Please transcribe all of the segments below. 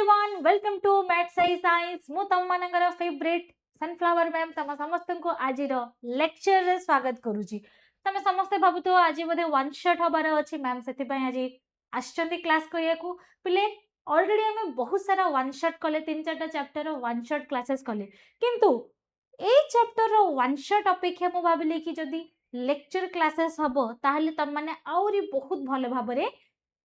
Everyone welcome to math science मु तम मानकर फेवरेट सनफ्लावर मैम तम समस्त को आज लेक्चर रे स्वागत करूची। तमे समस्ते भाबुतो आज बोधे वन शॉट हबार अछि मैम सेति पय आज आछंती क्लास करिया को पिले ऑलरेडी हमें बहुत सारा वन शॉट कले तीन चारटा चैप्टर वन शॉट क्लासेस कले किंतु ए चैप्टर रो वन शॉट अपेक्षा मु भाबिले कि जदी लेक्चर क्लासेस हबो ताहले तम माने आउरी बहुत भलो भाबरे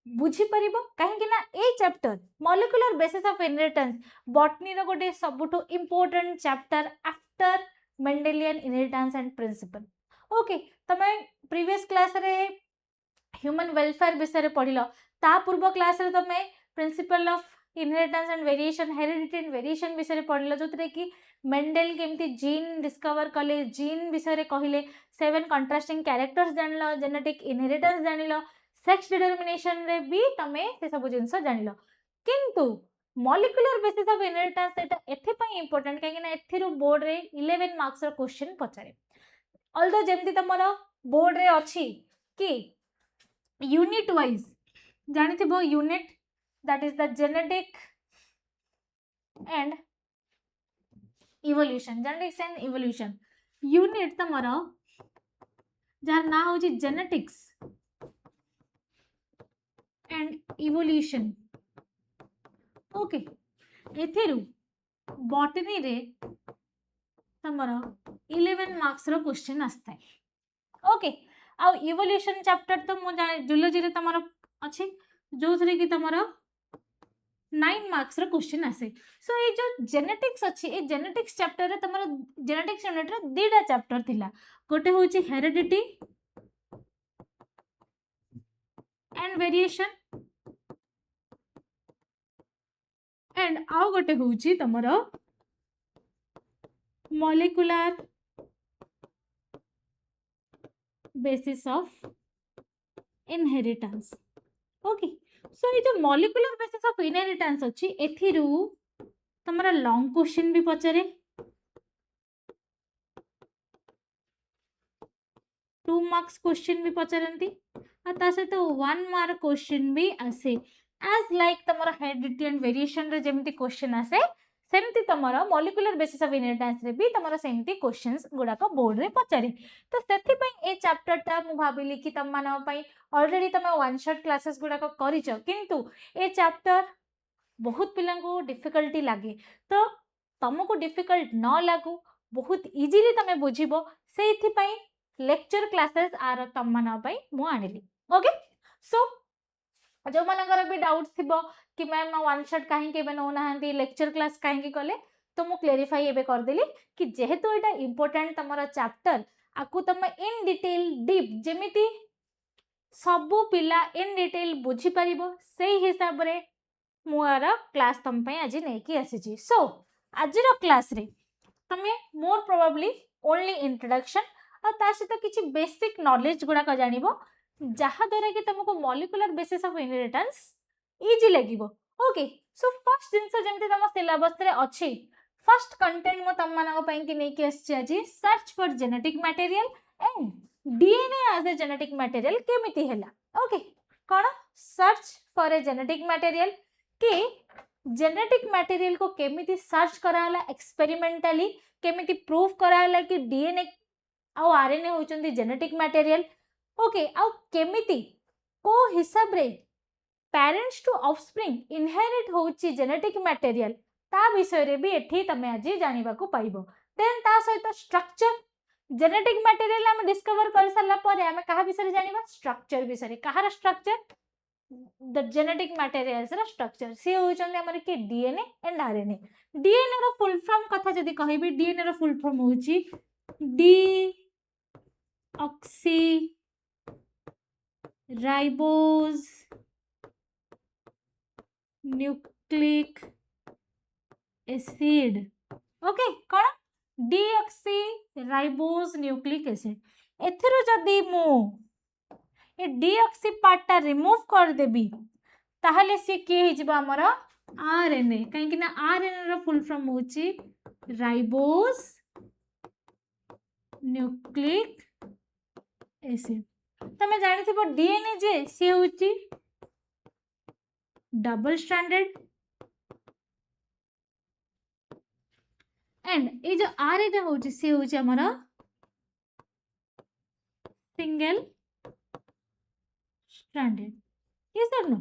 बुझी परिबो काहे ना ए chapter molecular basis of inheritance botany रो गोटे सबुठो important chapter after Mendelian inheritance and principle. Okay तमे प्रीवियस क्लास रे ह्यूमन वेलफेयर विषय पढ़िलो ता पूर्व क्लास रे तमे principle of inheritance and variation heredity and variation विषय पढ़िलो जोतरे कि मेंडेल केमती जीन डिस्कवर कले जीन विषय कहले 7 कंट्रास्टिंग कैरेक्टर्स जानलो जेनेटिक इनहेरिटेंस जानिलो सेक्स डिटरमिनेशन रे भी तमे से सब जिंस जानिलो किंतु मॉलिक्यूलर बेसिस ऑफ इनहेरिटेंस एटा एथे पय इंपोर्टेंट काहे ना एथिरो बोर्ड रे 11 मार्क्स रो क्वेश्चन पचारे ऑल्दो जेमती तमरो बोर्ड रे अछि कि यूनिट वाइज जानिथिबो unit that is the genetic and evolution genetics and evolution unit तमरो जार ना होची जेनेटिक्स एंड इवोल्यूशन। ओके एथिरु बॉटनी रे तमरो 11 मार्क्स रो क्वेश्चन आस्ता है। ओके आ इवोल्यूशन चैप्टर तो मु जाने जूलॉजी रे तमरो अछि जो थरे कि तमरो 9 मार्क्स रो क्वेश्चन आसे। सो ए जो जेनेटिक्स अछि ए जेनेटिक्स चैप्टर रे तमरो जेनेटिक्स यूनिट रे दीटा चैप्टर थिला गोटे होची हेरिडिटी एंड वेरिएशन एंड आउ गोटे होची तमरो molecular basis of inheritance. Okay so ये जो मॉलिक्यूलर बेसिस ऑफ इनहेरिटेंस अछि एथिरु तमरा लॉन्ग क्वेश्चन भी पचारे 2 मार्क्स क्वेश्चन भी पचारंती आ ता सहित 1 मार्क क्वेश्चन भी आसे एज लाइक तमरा हेरिडिटी एंड वेरिएशन रे जेमती क्वेश्चन आसे सेमती तमरा मॉलिक्यूलर बेसिस ऑफ इनहेरिटेंस रे भी तमरा सेमती क्वेश्चंस गुडा को बोर्ड रे पचारे। तो सेथि पई ए चैप्टर ता मु भाबिली कि तम मानव पई ऑलरेडी तमे वन शॉट क्लासेस गुडा को करिचो किंतु ए चैप्टर बहुत पिला को डिफिकल्टी लागे तो तुमको डिफिकल्ट न लागू बहुत इजीली तमे बुझिबो सेथि पई लेक्चर क्लासेस आर तम मानव पई मु आनिली। ओके सो जो मानकर भी डाउट थिबो कि मैम वन शॉट काहे के बनो नाहंती लेक्चर क्लास काहे के कले तो मु क्लेरिफाई एबे कर देली कि जेहेतु एटा इंपोर्टेंट तमरा चैप्टर आकु तम इन डिटेल डीप जेमिति सबु पिला इन डिटेल बुझी परिबो सेही हिसाब रे मुआर क्लास तम पई आज नै कि आसी सो आज रो क्लास रे तमे मोर प्रोबेबली ओनली इंट्रोडक्शन आ ता सहित किछि बेसिक नॉलेज गुडा का जानिबो जहा द्वारा कि तुमको molecular basis of inheritance easy लागिबो। ओके सो फर्स्ट जिंस जेमति तम सिलेबस रे अछि फर्स्ट कंटेंट मो तम मानक पई कि नै कि आछि आज search for genetic material and DNA as a genetic material केमिति हैला। ओके कोन search for a genetic material कि जेनेटिक मटेरियल को केमिति सर्च कराला एक्सपेरिमेंटली केमिति प्रूफ कराला कि डीएनए आ आरएनए होचंदी जेनेटिक मटेरियल। ओके आउ केमिति को हिसाब रे पेरेंट्स टू ऑफस्प्रिंग इनहेरिट होची जेनेटिक मटेरियल ता विषय रे भी एठी तमे आज जानिबा को पाइबो। देन ता सहित स्ट्रक्चर जेनेटिक मटेरियल हम डिस्कवर कर सला परे हम कहा विषय जानिबा स्ट्रक्चर विषय कहार स्ट्रक्चर द जेनेटिक मटेरियल्स रा स्ट्रक्चर से होचंदी हमर के डीएनए एंड आरएनए। डीएनए रो फुल फॉर्म कथा जदी कहबी डीएनए रो फुल फॉर्म होची deoxy ribose nucleic acid. Okay कोन डीऑक्सी राइबोज न्यूक्लिक एसिड एथिरो जदी मु ए डीऑक्सी पार्ट रिमूव कर देबी ताहले से के हिजबा हमरा आरएनए काहे कि ना आरएनए रो फुल फॉर्म होची राइबोज न्यूक्लिक एसिड। तमे जानि थिबो डीएनए जे से होची डबल स्ट्रैंडेड एंड ये जो आरएनए होची से होची हमर सिंगल स्ट्रैंडेड यस और नो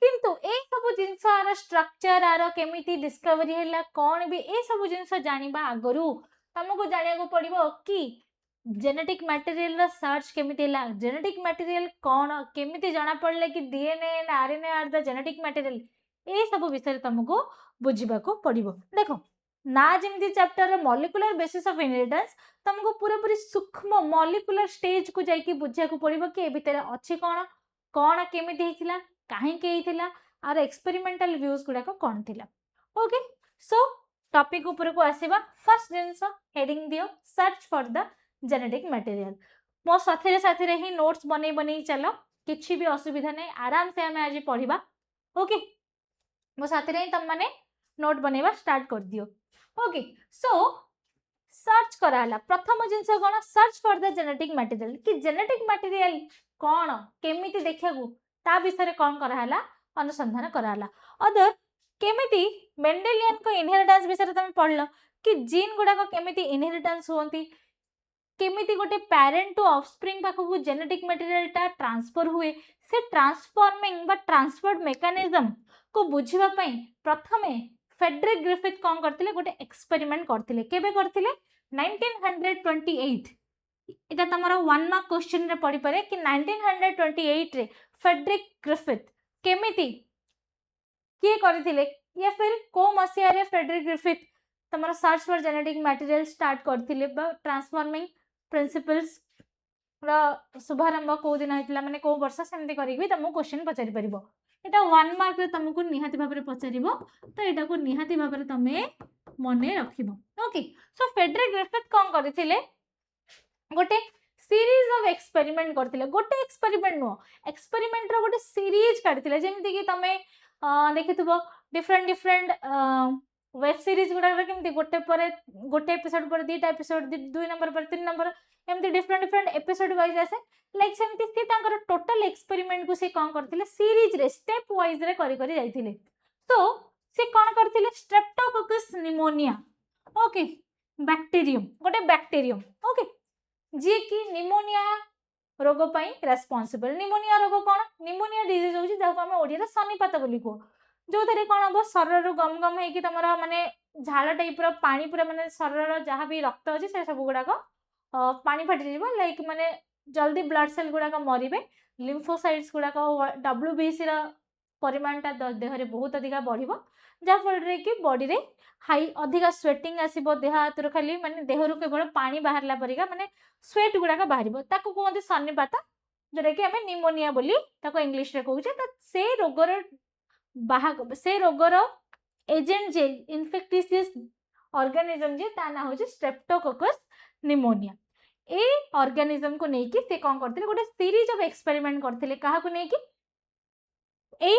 किंतु ए सब जिनस आर स्ट्रक्चर आर केमिति डिस्कवरी हैला कोन भी ए सब जिनस जानिबा आगरु तुमको जानिया को पड़िबो कि जेनेटिक मटेरियल रा सर्च केमिति हैला जेनेटिक मटेरियल कोन केमिति जाना पड़ले कि DNA and RNA are the genetic material ए सब विषय तुमको बुझिबा को पड़िबो देखो ना जेमती chapter molecular basis of inheritance तुमको पूरा पूरी सूक्ष्म मॉलिक्यूलर स्टेज को जाई बुझिया को पड़िबो कि ए भितर अछि कोन कोन केमिति हेतिला कहीं आर एक्सपेरिमेंटल व्यूज गुड़ाक कौन थिला ओके सो टॉपिक ऊपर को आसीबा फर्स्ट जिंस हेडिंग दियो search for the genetic material मो साथी साथी रे ही नोट्स बनै बनै चलो किछि भी असुविधा नहीं आराम से हमें आज पढ़िबा ओके मो साथी रे तुम माने नोट बनेबा स्टार्ट कर दियो ओके सो सर्च कराला प्रथम जिंस कोन search for the genetic material कि जेनेटिक मटेरियल कोन केमिति देखियागु ता विषय कौन कराला अनुसंधान कराला अदर केमिति मेंडेलियन को इनहेरिटेंस विषय तुम पढ़ल कि जीन गुडा को केमिति इनहेरिटेंस होंती केमिति गोटे पेरेंट टू ऑफस्प्रिंग पाखु जेनेटिक मटेरियल टा ट्रांसफर हुए से ट्रांसफॉर्मिंग बा ट्रांसफर्ड मेकानिज्म को बुझिबा पई प्रथमे फेडरिक ग्रिफिथ कौन करथिले गोटे एक्सपेरिमेंट करथिले केबे करथिले 1928 इटा तमरो 1 मार्क क्वेश्चन रे पड़ी पारे कि 1928 रे फेडरिक ग्रिफिथ केमिति किए करथिले या फिर को मसिया रे फेडरिक ग्रिफिथ तमरो search for genetic material start करथिले बा ट्रांसफॉर्मिंग प्रिंसिपल्स रा शुभारंभ को दिन हेतिला माने को वर्ष सेमति करिक भी तुमको क्वेश्चन पचारि परिबो एटा 1 मार्क रे तुमको निहाती भाबरे पचारिबो तो एटा को निहाती भाबरे तमे मने रखिबो ओके सो फेडरिक ग्रिफिथ कोन करथिले गोटे सीरीज ऑफ एक्सपेरिमेंट करथिले गोटे एक्सपेरिमेंट नो एक्सपेरिमेंट रो गोटे सीरीज काढिथिले जेमति कि तमे देखिथबो डिफरेंट डिफरेंट वेब सीरीज गुडा केमति गोटे एपिसोड पर दुईटा एपिसोड 2 नंबर पर 3 नंबर एमति डिफरेंट डिफरेंट एपिसोड वाइज आसे लाइक सेमति से तांकर टोटल एक्सपेरिमेंट को से कोन करथिले सीरीज रे स्टेप वाइज रे करी करी जाइथिले तो से कोन करथिले स्ट्रेप्टोकोकस निमोनिया ओके बैक्टीरियम गोटे बैक्टीरियम ओके जी कि निमोनिया रोग पई रेस्पोंसिबल निमोनिया रोग कोन निमोनिया डिजीज होची जाको हम ओडिया रे सनीपात बोली को जो थरे कोन अब शरीर रो गम गम हे कि तमरा माने झाल टाइप रो पानी पूरा माने शरीर रो जहां भी रक्त होची से सब गुडा को पानी फाटी जीवो लाइक माने जल्दी ब्लड सेल गुडा को मरिबे लिम्फोसाइट्स गुडा को डब्ल्यूबीसी रो परिमाण ता देह रे बहुत अधिक बढ़िबो जा फल रे कि बॉडी रे हाई अधिक स्वेटिंग आसीबो देह हाथ खाली माने देह रु केवल पानी बाहरला परिका माने स्वेट गुडा का बाहरिबो ताको कोंते सन्निपात जरे कि हमें निमोनिया बोली ताको इंग्लिश रे कहूचे त से रोगर से रोगर एजेंट जे इन्फेक्टिशियस ऑर्गेनिज्म जे ता ना होचे स्ट्रेप्टोकोकस निमोनिया ए ऑर्गेनिज्म को नेकी से कोन करथिले गोटे सीरीज ऑफ एक्सपेरिमेंट करथिले काहा को नेकी ए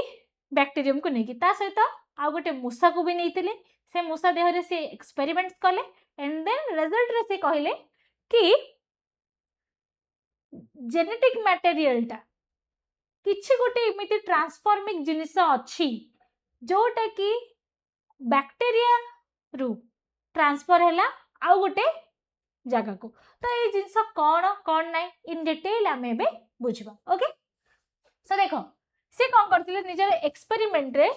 बैक्टीरियम को नेकी ता सहित आ गोटे मूसा को भी नेइतिले से मूसा देह रे से एक्सपेरिमेंट्स कले एंड देन रिजल्ट रे से कहिले कि जेनेटिक मटेरियल टा किछि गोटे एमिति ट्रांसफॉर्मिंग जिनिस अछि जोटा कि बैक्टीरिया रु ट्रांसफर हैला आ गोटे जगह को तो ये जिनिस कोन नै इन डिटेल हमें बे बुझबा ओके सो देखो से कोन करथिले निजर एक्सपेरिमेंट रे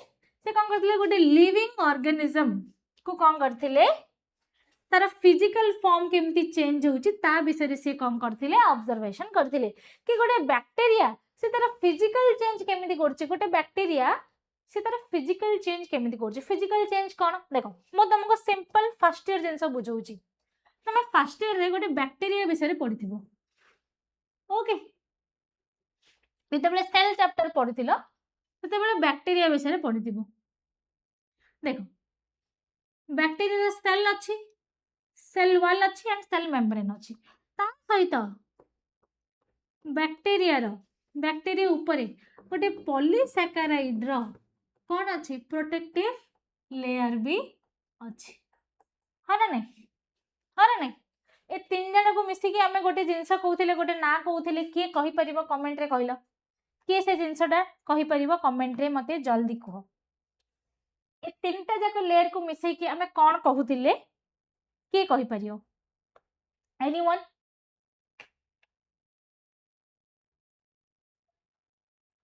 से कोन करथिले गोटे लिविंग ऑर्गेनिज्म को कोन करथिले तार फिजिकल फॉर्म केमती चेंज होची ता विषय से कोन करथिले ऑब्जर्वेशन करथिले कि गोटे बैक्टीरिया से तार फिजिकल चेंज केमती करची गोटे बैक्टीरिया से तार फिजिकल चेंज केमती करची फिजिकल चेंज कोन देखो मो तुमको सिंपल फर्स्ट ईयर जिंस बुझौची तुम फर्स्ट ईयर रे गोटे बैक्टीरिया विषय पढ़िथिबो ओके जेतेबेले सेल चैप्टर पढ़िथिलो सेतेबेले बैक्टीरिया विषय पढ़िथिबो देखो बैक्टीरिया रे सेल अछि सेल वॉल अछि एंड सेल मेम्ब्रेन अछि ता सहित बैक्टीरिया ऊपर गोटे पॉलीसैकेराइड रो कोन अछि प्रोटेक्टिव लेयर भी अछि हा ना नहीं ए तीन जन को मिसी कि हमें गोटे जिंस कहउथिले गोटे ना कहउथिले किए कहि परिबो कमेंट रे कहलो किए से जिंसटा कहि परिबो कमेंट रे मते जल्दी कहो ए तीनटा जाक लेयर को मिसई कि हमें कोन कहउथिले किए कहि परियो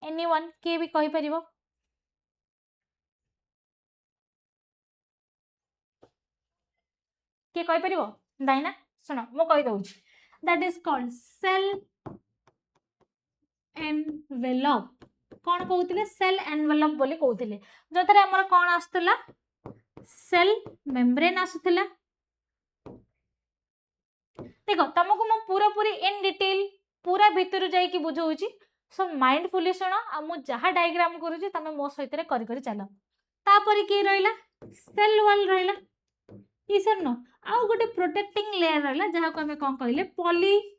एनीवन किए भी कहि परियो किए कहि परियो दाइना सुनो मो कहि दउछि that is called cell envelope कौन कहते सेल एनवेलप बोली कहते जो आमर कौन आसुला सेल मेम्ब्रेन आसुला देखो तुमको मु पूरा पूरी इन डिटेल पूरा भितर जाइए बुझाऊँगी सो माइंडफुली शुण आ मु जहाँ डायग्राम करूँ तुम मो सहित कर चल तापर किए रहा सेल वॉल रहा ये सर न आउ गोटे प्रोटेक्टिंग लेयर रहा जहाँ को आम कौन कहले पॉलीसैकेराइड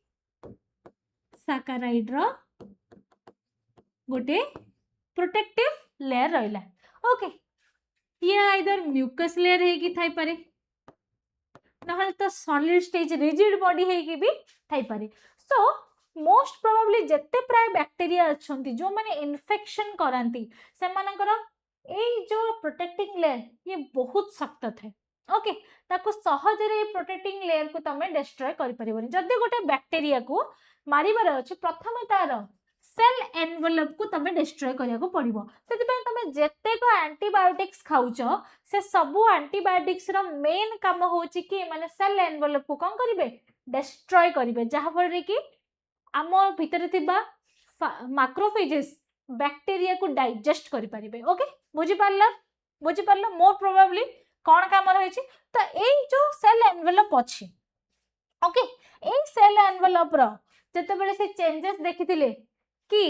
रो गोटे प्रोटेक्टिव लेयर रहा ओके ये आइदर म्यूकस लेयर हेगी थाई पारे नहले तो सॉलिड स्टेज रिजिड बॉडी हेगी भी थाई पारे सो मोस्ट प्रोबेबली जत्ते प्राय बैक्टीरिया अछंती जो माने इन्फेक्शन करांती से मानकर ए जो प्रोटेक्टिंग लेयर ये बहुत सख्त थे ओके ताको सहजरे प्रोटेक्टिंग लेयर को तमे डिस्ट्रॉय करि परिबनी जदी गोटे बैक्टीरिया को मारिबार अछि प्रथमे तार सेल एनवेलप को तमे डिस्ट्रॉय करिया को पड़िबो सेति पे तमे जत्ते को एंटीबायोटिक्स खाउचो से सबु एंटीबायोटिक्स रो मेन काम होची कि माने सेल एनवेलप को कोन करिवे डिस्ट्रॉय करिवे जहा फल कि आम भितर थिबा मैक्रोफेजेस बैक्टीरिया को डाइजेस्ट करि परिबे ओके बुझी पारला मोर प्रोबेबली कौन काम रही तो यही जो सेल एनवेलप अच्छी ओके यही सेल एनवेलप जिते बड़े से चेंजेस देखी कि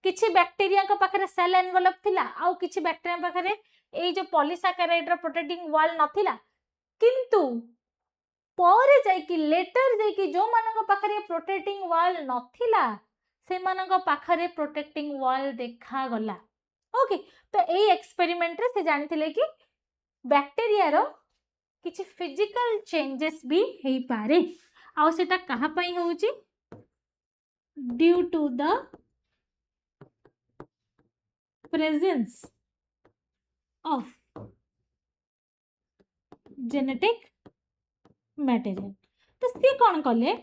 किछि बैक्टीरिया को पाखरे सेल एनवेलप थिला आउ किछि बैक्टीरिया पाखरे एई जो पॉलीसैकेराइड रो प्रोटेक्टिंग वॉल नथिला किंतु परे जाई कि लेटर जाई कि जो मानक पाखरे प्रोटेक्टिंग वॉल नथिला से मानक पाखरे प्रोटेक्टिंग वॉल देखा गला ओके तो एई एक्सपेरिमेंट रे से जानिथिले कि बैक्टीरिया रो किछि फिजिकल चेंजेस भी हेई पारे आउ सेटा कहा पई होउची due to the presence of genetic material तो सी कौन कले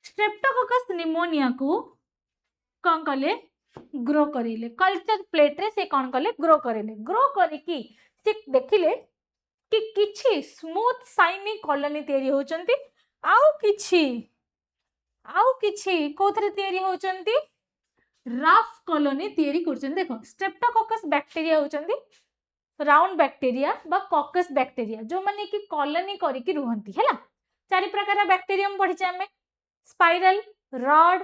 स्ट्रेप्टोकोकस निमोनिया को कौन कले ग्रो करेले कल्चर प्लेट रे से कौन कले ग्रो करेले ग्रो करिकी से देखिले कि किछि स्मूथ शाइनी कॉलोनी तयारी होचंती आउ किछि कोथरे तयारी होचंती रफ कॉलोनी तयारी करचंती देखो स्ट्रेप्टोकोकस बैक्टीरिया होचंती राउंड बैक्टीरिया बा कॉकस बैक्टीरिया जो माने कि कॉलोनी करिकी रुहंती हैला चारि प्रकार बैक्टीरियम पढिचे हमें spiral rod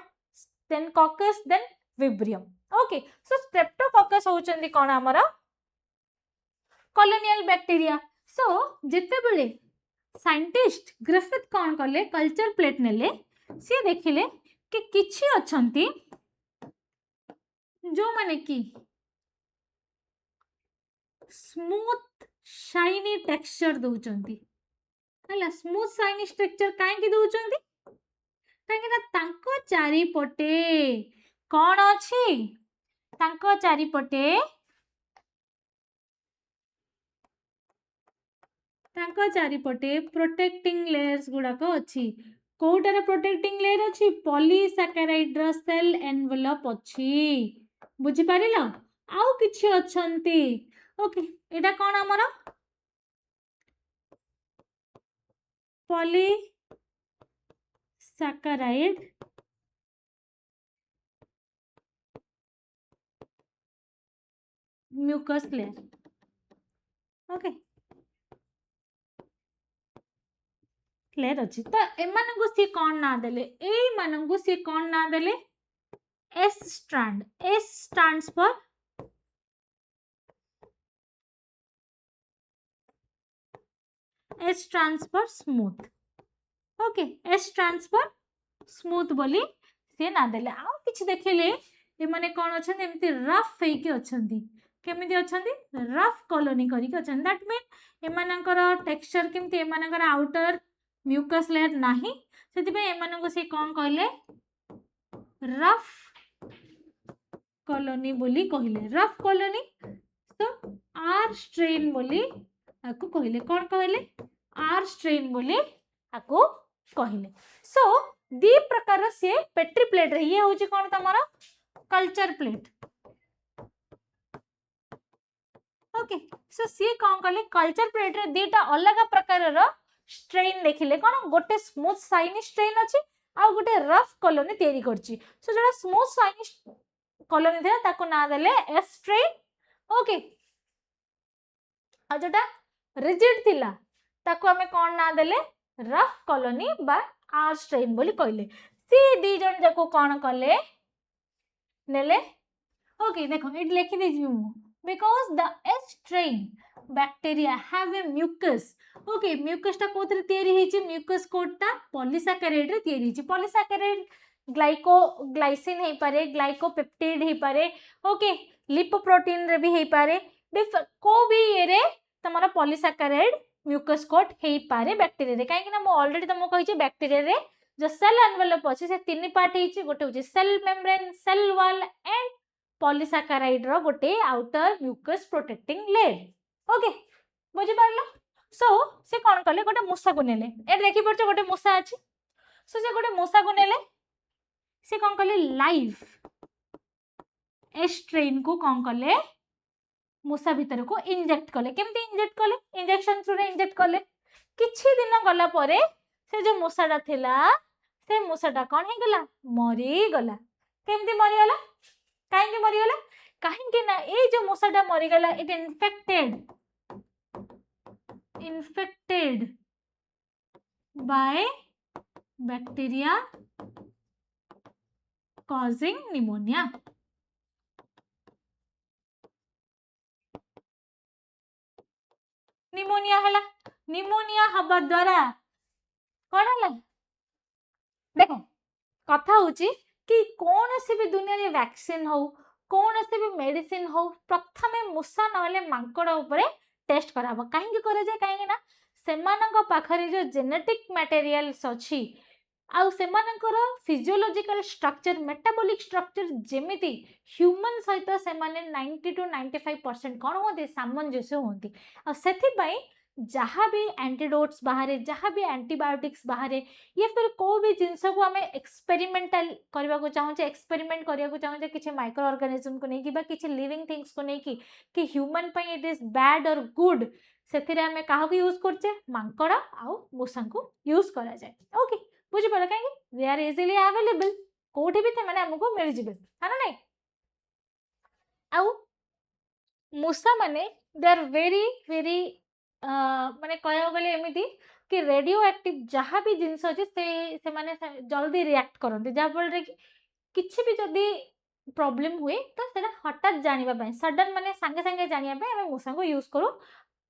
then coccus then vibrium okay so streptococcus होचंती कोन हमर कॉलोनियल बैक्टीरिया सो जिते बेले साइंटिस्ट ग्रिफिथ कौन कले कल्चर प्लेट नेले सी देखिले कि किछि अछंती जो माने कि स्मूथ शाइनी टेक्सचर दउचंती हला स्मूथ शाइनी टेक्सचर काहे कि दउचंती काहे ना तांको चारि पटे कोन अछि तांको चारि पटे तांको चारिपटे प्रोटेक्टिंग लेयर्स गुड़ाक अच्छी कोटार प्रोटेक्टिंग लेयर अच्छी पॉलीसैकेराइड रो सेल एनवेलप अच्छी बुझी पारिलो आउ किछि अछंती ओके एटा कोन हमर polysaccharide mucus layer okay clear अच्छी तो एमानंगु सी कौन ना देले ए मानंगु सी कौन ना देले S strand S stands for S stands for smooth okay S stands for smooth बोली से ना देले आ किछि देखिले ए माने कोन अछन एमती रफ हे के अछंती केमिति अछंती रफ कॉलोनी करी के अछन दैट मीन एमानकर टेक्सचर केमती एमानकर आउटर म्यूकस लेयर नाही सेति पे एमाननको से कोन कहले रफ कॉलोनी बोली कहले रफ कॉलोनी तो आर स्ट्रेन बोली आकु कहले कोन कहले आर स्ट्रेन बोली आको कहले। सो दी प्रकार से पेट्री प्लेट रे ये होची कोन तमरा कल्चर प्लेट। ओके सो सी कोन कले कल्चर प्लेट रे दीटा अलग प्रकार रो स्ट्रेन देखिले कोन गोटे स्मूथ शाइनी स्ट्रेन अछि आ गोटे रफ कॉलोनी तयारी करछि। सो जडा स्मूथ शाइनी कॉलोनी थिला ताको ना देले एस स्ट्रेन। ओके आ जडा रिजिड थिला ताको हमें कोन ना देले रफ कॉलोनी बा आर स्ट्रेन बोली कहले। सी दी जन जाको कोन कले नेले। ओके देखो इट लिखि दे जी मु because the S strain bacteria have a mucus। Okay mucus ता कोथरे तयारी हेची म्यूकस कोट ता पॉलीसैकेराइड रे तयारी हेची। पॉलीसैकेराइड ग्लाइसिन हे पारे ग्लाइकोपेप्टाइड हे पारे ओके लिपोप्रोटीन रे भी हे पारे को भी ये रे तमरा पॉलीसैकेराइड म्यूकस कोट हे पारे बैक्टीरिया रे काहे कि ना मो ऑलरेडी तमो कहिची बैक्टीरिया रे जो सेल एनवेलप अछि से तीन पार्ट हेची गोटे होची cell membrane cell wall and polysaccharide रो गोटे outer mucus protecting layer. Okay बुझी पारलो। सो से कोन कले गोटे मूसा को नेले ए देखि परछ गोटे मूसा अछि। सो से गोटे मूसा को नेले से कोन कले लाइव एस्ट्रेन को कोन कले मूसा भीतर को इंजेक्ट कले। केमती इंजेक्ट कले इंजेक्शन थ्रू रे इंजेक्ट कले। किछि दिन गला परे से जो मूसाटा थिला से मूसाटा कोन हे गला मरी गला। केमती मरी गला काहे के मरी गला काहे के ना ए जो मूसाटा मरी गला it infected by bacteria causing pneumonia। Pneumonia हला निमोनिया हबा द्वारा कोन हला देखो कथा होची कि कौन से भी दुनिया रे वैक्सीन हो कौन से भी मेडिसिन हो प्रथमे मूसा नहले मांकड़ उपरे टेस्ट कराबो काहे के करे जे काहे ना सेमानक पाखरे जो जेनेटिक मटेरियल्स अछि आ सेमानकर फिजियोलॉजिकल स्ट्रक्चर मेटाबॉलिक स्ट्रक्चर जेमिति ह्यूमन सहित सेमाने 90 to 95% कोन होते सामंजस्य होती आ सेथि पई जहाँ भी एंटीडोट्स बाहर जहाँ भी एंटीबायोटिक्स बाहर या फिर को भी जिनस को आम एक्सपेरिमेंटल करने को चाहूचे एक्सपेरिमेंट करने को चाहूचे किसी माइक्रो ऑर्गेनिज्म को लेकिन बा किसी लिविंग थिंग्स को लेकिन कि ह्यूमन पे इट इज बैड और गुड से आम क्या यूज करचे मांकड़ आउ मूसा को यूज करा जाए। ओके बुझी पार कहीं दे आर इजिली अवेलेबल कोठी भी थे माने हमको मिल जिबे है ना नहीं आउ मूसा माने दे आर वेरी वेरी माने कहया गले एमिति कि रेडियो एक्टिव जहाँ भी जिनस अच्छे से माने जल्दी रिएक्ट करते जहाँ फल रे किछि भी जदी प्रॉब्लम हुए तो सेटा हठात जानिबा पय सडन माने संगे संगे जानिबा पय हम मूसा को यूज करू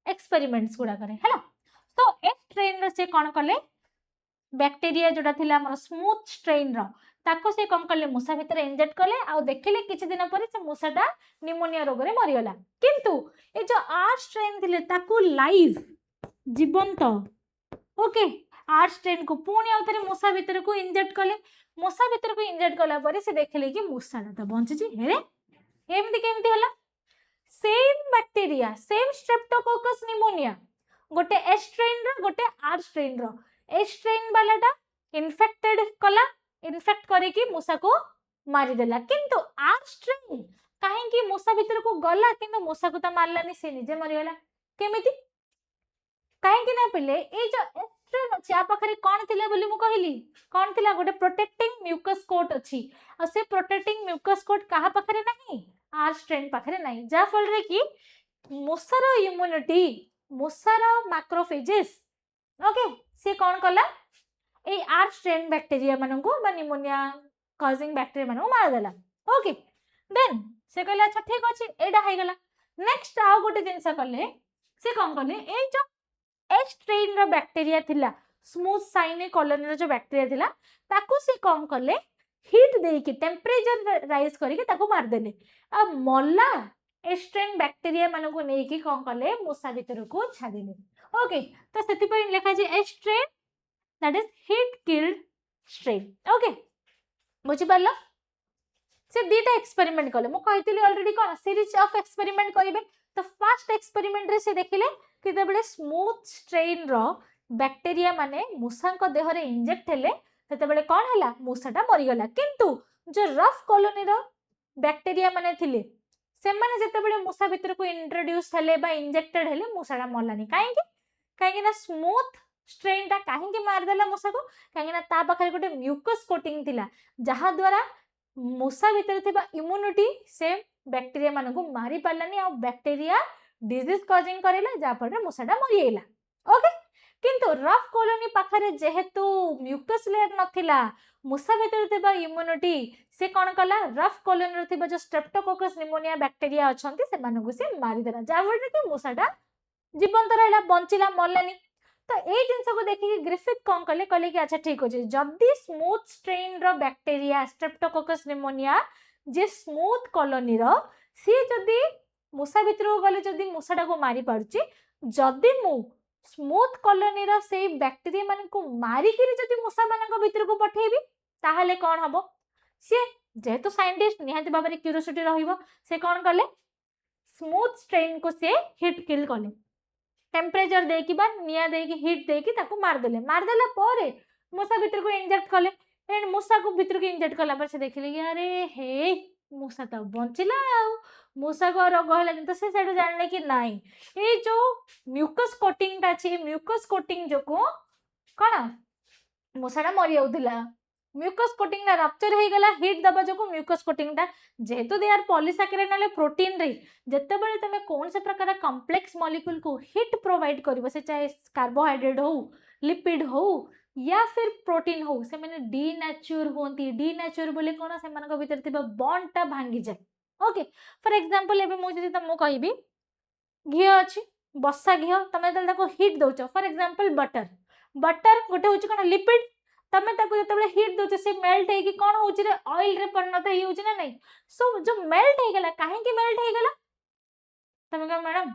एक्सपेरिमेंट्स गुडा करे हैला। तो ए स्ट्रेन रे से कोन कले बैक्टीरिया जोटा थिला हमर स्मूथ स्ट्रेन रो ताको से कम कले मूसा भीतर इंजेक्ट कले आ देखिले किछि दिन पर से मूसाटा निमोनिया रोग रे मरि गला किंतु ए जो आर स्ट्रेन थिले ताको लाइव जीवंत ओके आर स्ट्रेन को पुणी आउ थरे मूसा भीतर को इंजेक्ट कले मूसा भीतर को इंजेक्ट कला पर से देखिले कि मूसाटा तो बंचिछि हेरे एमती केमती हला same bacteria same Streptococcus pneumonia गोटे एस स्ट्रेन रो गोटे R strain rho S strain वालाटा infected कला इन्फेक्ट करे कि मूसा को मारी देला किंतु आर स्ट्रेन काहे कि मूसा भीतर को गला किंतु मूसा को त मारलानी से निजे मरि गला केमिति काहे कि ना पहिले ए जो एस स्ट्रेन अछि आ पाखरे कोन थिला बोली मु कहली कोन थिला गोटे प्रोटेक्टिंग म्यूकस कोट अछि आ से प्रोटेक्टिंग म्यूकस कोट कहा पाखरे नहीं आर स्ट्रेन पाखरे नहीं जा फल रे कि मूसार इम्यूनिटी मूसार मैक्रोफेजेस ओके से कोन कला ए आर स्ट्रेन बैक्टीरिया मानन को बा निमोनिया कॉजिंग बैक्टीरिया मानन को मार देला। ओके देन से कहले अच्छा ठीक अछि एडा हे गला नेक्स्ट आ गोटे जिंस कले से कोन कले ए जो ए स्ट्रेन रो बैक्टीरिया थिला स्मूथ शाइनी कॉलोनी रो जो बैक्टीरिया थिला ताकू से कोन कले हीट देई कि टेंपरेचर राइज करी के ताकू मार देले आ मोला ए स्ट्रेन बैक्टीरिया मानन को नै कि कोन कले मूसा भीतर को छादिले। ओके तो सेति पर लिखा जे a strain that is heat killed strain। Okay बुझी पारलो से दीटा एक्सपेरिमेंट कले मु कहितली ऑलरेडी कोन सीरीज ऑफ एक्सपेरिमेंट करिवे तो फर्स्ट एक्सपेरिमेंट रे से देखिले कि तबले स्मूथ स्ट्रेन रो बैक्टेरिया माने मूषा देह रे इंजेक्ट हेले सेतेबेले कौन हैला मूषाटा मरीगला किंतु जो रफ कॉलोनी रो बैक्टेरिया माने थिले से माने जेतेबेले मूषा भितर को इंट्रोड्यूस हेले बा इंजेक्टेड हेले मूषाटा मरलानी काहेकि ना स्मूथ स्ट्रेन टा काहेकि मारदेला मूषा को काहेकि ना ता पाखरे गोटे म्यूकस कोटिंग थिला जहा द्वारा मूषा भितर थिबा इम्यूनिटी से बैक्टेरिया मानकु मारी पारलानी आ बैक्टेरिया डिजीज कॉजिंग करेला जा पर मूषाटा मरिएला ओके किंतु रफ कॉलोनी पाखरे जेहेतु म्यूकस लेयर नथिला मूषा भितर थिबा इम्यूनिटी से कौन कला रफ कॉलोनी रो थिबा जो स्ट्रेप्टोकोकस निमोनिया बैक्टेरिया अछंती से मानकु से मारी देला जा पर कि मूषाटा जीवंत रहला बंचिला मरलानी तो ए जिंस को देखि ग्रिफिथ कौन कले कले कि अच्छा ठीक अछि जदी स्मूथ स्ट्रेन रो बैक्टेरिया स्ट्रेप्टोकोकस निमोनिया जे स्मूथ कॉलोनी रो सी जदी मूषा भितर गले जदी मूषाटा को मारी पारुची जदी मु स्मूथ कॉलोनी रो से बैक्टेरिया मान को मारी किरी जदी मूषा मान भितर को पठेबी ताहले कौन हबो से जेहेतु साइंटिस्ट निहाती बाबरे क्यूरियोसिटी रहिबो से कौन कले स्मूथ स्ट्रेन को से हिट किल कले टेम्परेचर देकी बा निया देकी हिट देकी ताको मार देला परे मूषा भितर को इंजेक्ट कले एंड मूषा को भितर को इंजेक्ट कला पर से देखिले कि अरे हे मूषा तो बंचिला मूषा को रोग होला तो से सेडो जानले कि नाही ए जो म्यूकस कोटिंग ता छी म्यूकस कोटिंग जो को कोन मूषाटा मरि जाउथिला म्यूकस कोटिंग ता रप्चर हे गला हिट दबा जो को म्यूकस कोटिंग ता जेहेतु दे आर पॉलीसैकेराइड नाले प्रोटीन रे जेतेबेले तमे कोन से प्रकार कॉम्प्लेक्स मॉलिक्यूल को हिट प्रोवाइड करिवो से चाहे कार्बोहाइड्रेट हो लिपिड हो या फिर प्रोटीन हो से माने डीनेचर होंती डीनेचर बोले कोन से मानक भीतर थिबा बॉन्ड टा भांगी जाय ओके फॉर एग्जांपल एबे मु जदी तमो कहबी घी अछि बस्सा घी तमे तले ताको हिट दोचो फॉर एग्जांपल बटर बटर गोटे होची कोन लिपिड तमे ताको जतबेले हिट दोचे से मेल्ट हे कि कोन होची रे ऑयल रे परिणत हे होची ना नहीं सो जो मेल्ट हे गला काहे कि मेल्ट हे गला तमे का मैडम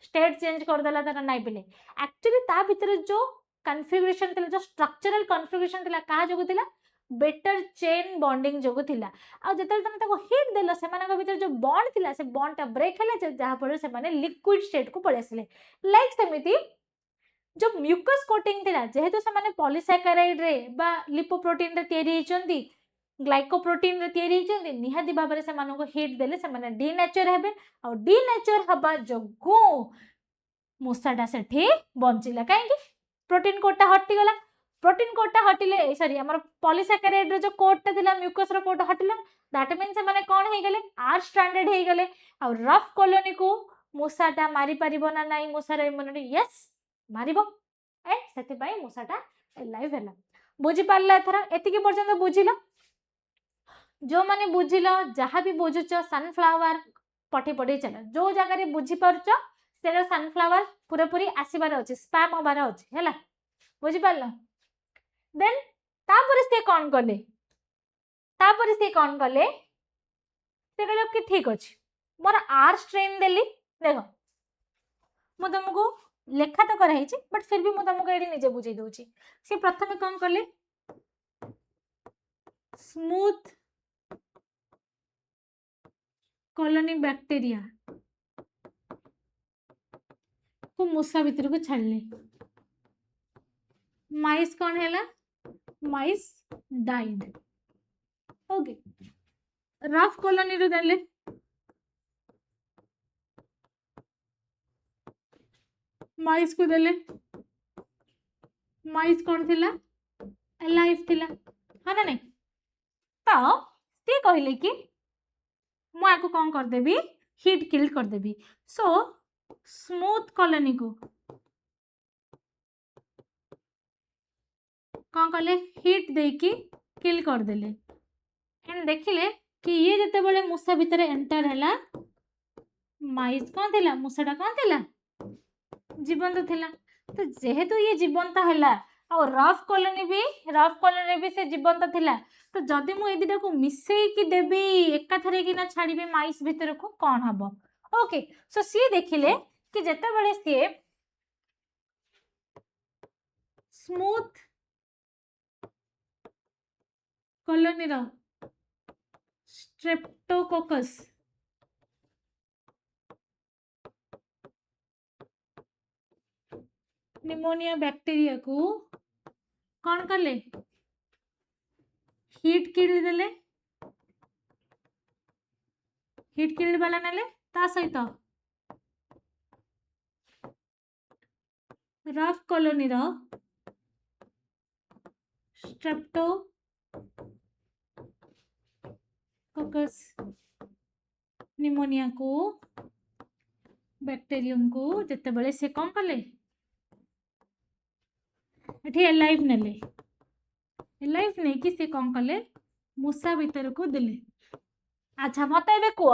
स्टेट चेंज कर देला ताका नाही पिले एक्चुअली ता भीतर जो कॉन्फ़िगरेशन थिला जो स्ट्रक्चरल कॉन्फ़िगरेशन थिला का जोगु थिला बेटर चेन बॉन्डिंग जोगु थिला आ जतल तमे ताको हिट देलो से मानक भीतर जो बॉन्ड थिला से बॉन्ड टा ब्रेक हैला जहा पर से माने लिक्विड स्टेट को पळेसले लाइक सेमिति जो म्यूकस कोटिंग थिला जेहेतु से माने पॉलीसैकेराइड रे बा लिपोप्रोटीन रे तयारी हेचंती ग्लाइकोप्रोटीन रे तयारी हेचंती निहाती भाबरे से मानको हिट देले से माने डीनेचर हेबे आ डीनेचर हबा जोगु मूषाटा सेठी बंचिला काहेकि प्रोटीन कोटा हटि गला प्रोटीन कोटा हटिले सॉरी हमर पॉलीसैकेराइड रे जो कोटा थिला म्यूकस रो कोटा हटिला दैट मींस से माने कोन हे गेले आर स्ट्रैंडेड हे गेले आ रफ कॉलोनी को मूषाटा मारी परिबो ना नाही मूषार इम्यूनिटी यस मारिबो एंड सेति पई मूषाटा लाइव हैला बुझी पारला एथरा एतिकी पर्यंत बुझिलो जो माने बुझिलो जहा भी बुझुचो सनफ्लावर पठी पठी चलो जो जगह रे बुझी परचो सेरा सनफ्लावर पूरा पूरी आसीबार अछि स्पैम होबार अछि हैला बुझी पारला देन तापर से कोन कले से कहले कि ठीक अछि मोर आर स्ट्रेन देली देखो मु तुमको लेखा तो कराई बट फिर भी मुझे तुमको ये निजे बुझे दूची से प्रथम कौन कले स्मूथ कॉलोनी बैक्टीरिया को मूषा भीतर को छाड़ले माइस कौन हैला माइस डाइड ओके रफ कॉलोनी रो देले माइस को देले माइस कौन थिला अलाइव थिला हा ना नहीं तो से कहले कि मु आको कौन कर देबी हिट किल कर देबी सो स्मूथ कॉलोनी को कौन कले हिट देकी किल कर देले एंड देखिले कि ये जते बळे मूषा भीतर एंटर हैला माइस कौन थिला मूषाटा कौन थिला जीवंत थिला तो जेहेतु ये जीवंत हैला और रफ कॉलोनी भी से जीवंत थिला तो जदि मु ए दिटा को मिसई की देबी एका थरे कि ना छाड़ीबे माइस भीतर को कौन हबो ओके सो सी देखिले कि जते बळे सी स्मूथ कॉलोनी रो स्ट्रेप्टोकोकस निमोनिया बैक्टेरिया को कौन कले हीट किल्ड देले हीट किल्ड वाला नेले ता सहित रफ कॉलोनी रो स्ट्रेप्टोकोकस निमोनिया को बैक्टेरियम को जते बळे से कौन कले एठी एलाइव नेले एलाइव नहीं कि से कौन कले मूसा भीतर को देले अच्छा मत ए को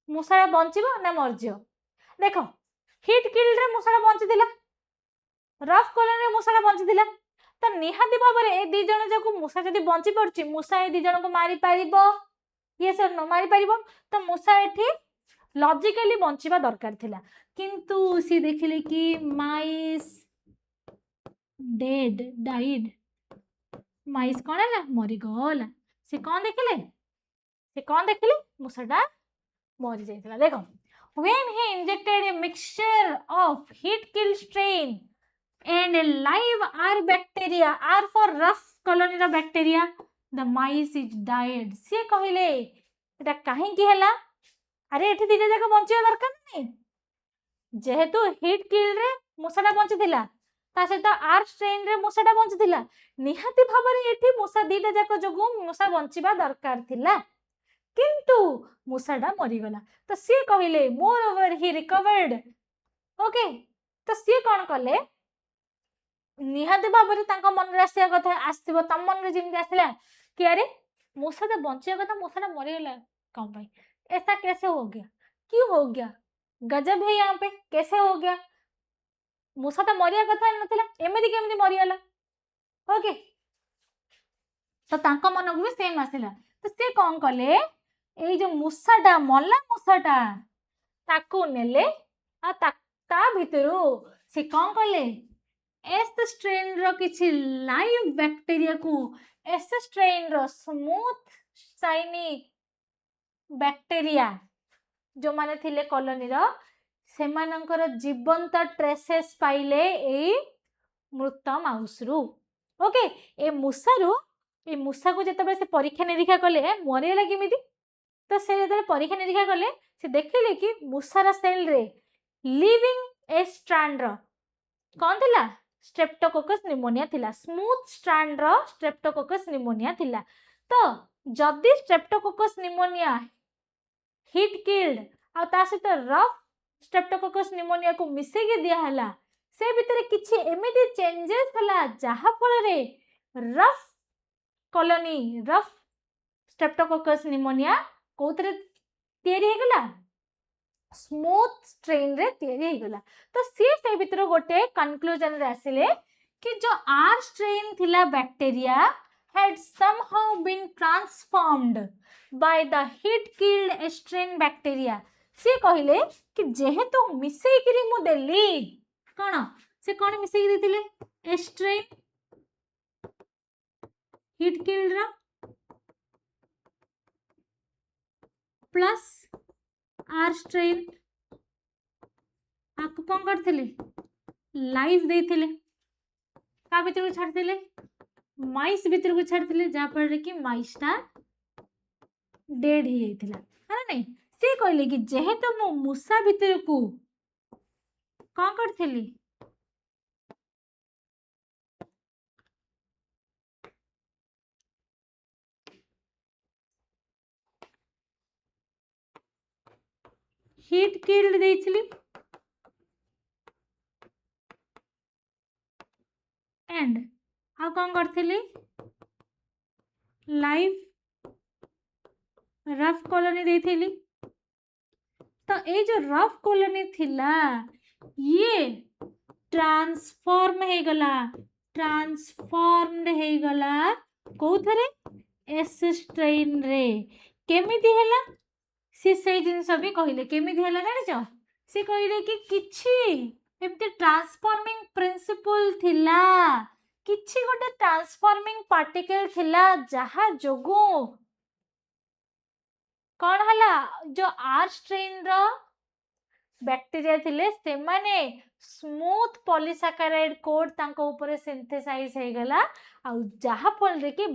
मूसा बंचिबो ना मरजियो देखो हीट किल्ड रे मूसा बंचिदिला रफ कॉलोनी रे मूसा बंचिदिला तो निहाती भाव में ए दी जण जाको मूसा जदी बंची पड़ची मूसा ए दी जण को मारी पारिबो ये सर न मारी पारिबो तो मूसा एठी लॉजिकली बंचिबा दरकार थिला किंतु सी देखिले कि माइस डेड डाइड माइस कौन है मरी गला से कौन देखिले मूसाटा मरी जाइतला देखो when he injected a mixture of heat kill strain and a live R bacteria R for rough colony रा bacteria the mice is died से कहिले एटा काहे की हला अरे एठी दिने जाक बंचिया दरकार नहीं जेहेतु हीट किल रे मूसाटा बंची थिला ता सहित आर स्ट्रेन रे मूसाटा बंची थिला निहाती भाबरे एठी मूसा दीटा जाक जोगु मूसा बंचिबा दरकार थिला किंतु मूसाटा मरी गला तो सी कहिले मोर ओवर ही रिकवर्ड ओके तो सी कोन कले निहाती भाबरे तांको मन रे आसिया कथा आस्तिबो तम मन रे जिमि आसिला कि अरे मूसाटा बंचिया कथा मूसाटा मरी गला कौन भाई ऐसा कैसे हो गया क्यों हो गया गजब है यहाँ पे कैसे हो गया मूसा तो मरिया कथा नथिला एमिति केमिति मरियाला ओके तो तांको मन को भी सेम आसिला तो से कोन कले ए जो मूसाटा मल्ला मूसाटा ताकू नेले आ ता भितरु से कोन कले एस स्ट्रेन रो किछि लाइव बैक्टीरिया को एस स्ट्रेन रो स्मूथ शाइनी बैक्टीरिया जो माने थिले कॉलोनी रो सेमानंकर जीवंत ट्रेसेस पाइले ए मृत माउस रु ओके ए मूसा को जतबे से परीक्षा निरीक्षा कले मरियला किमिति तो से जतबे परीक्षा निरीक्षा कले से देखिले कि मूसार सेल रे लिविंग ए स्ट्रैंड रो कोन थिला स्ट्रेप्टोकोकस निमोनिया थिला स्मूथ स्ट्रैंड रो स्ट्रेप्टोकोकस निमोनिया थिला तो जदी स्ट्रेप्टोकोकस निमोनिया हीट किल्ड आ ता सहित रफ स्ट्रेप्टोकोकस निमोनिया को मिसे के दिया हला से भितरे किछि एमिति चेंजेस हला जहा फल रे rough colony rough streptococcus pneumonia कोतरे तयारी हे गला स्मूथ स्ट्रेन रे तयारी हे गला तो से भितर गोटे कंक्लूजन रे आसिले कि जो आर स्ट्रेन थिला bacteria had somehow been transformed by the heat killed strain bacteria से कहिले कि जेहेतु मिसे करी मु देली कोन से कोन मिसे करी दिले स्ट्रेन हीट किल्ड रा प्लस आर स्ट्रेन आपको कोन करथिले लाइव देथिले का भीतर छाड़थिले माइस भीतर को छाड़थिले जा पर कि माइसटा डेड ही जाइथिला है नहीं से कहले कि जेहेतु मु मूसा भीतर को कोन करथिली हीट किल्ड देइछली एंड आ कौन करथिली लाइव रफ कॉलोनी देइथिली तो ए जो रफ कॉलोनी थिला ये ट्रांसफॉर्म हे गला ट्रांसफॉर्मड हे गला कोथरे एस स्ट्रेन रे केमिति हैला से जिनस भी कहले केमिति हैला जानिछ से कहले कि किछि एमते ट्रांसफॉर्मिंग प्रिंसिपल थिला किछि गोटे ट्रांसफॉर्मिंग पार्टिकल थिला जहा जोगु कौन हला जो आर स्ट्रेन रो बैक्टीरिया थिले से माने स्मूथ पॉलीसैकेराइड कोड तांको ऊपर सिंथेसाइज हे गला आ जहा फल रे कि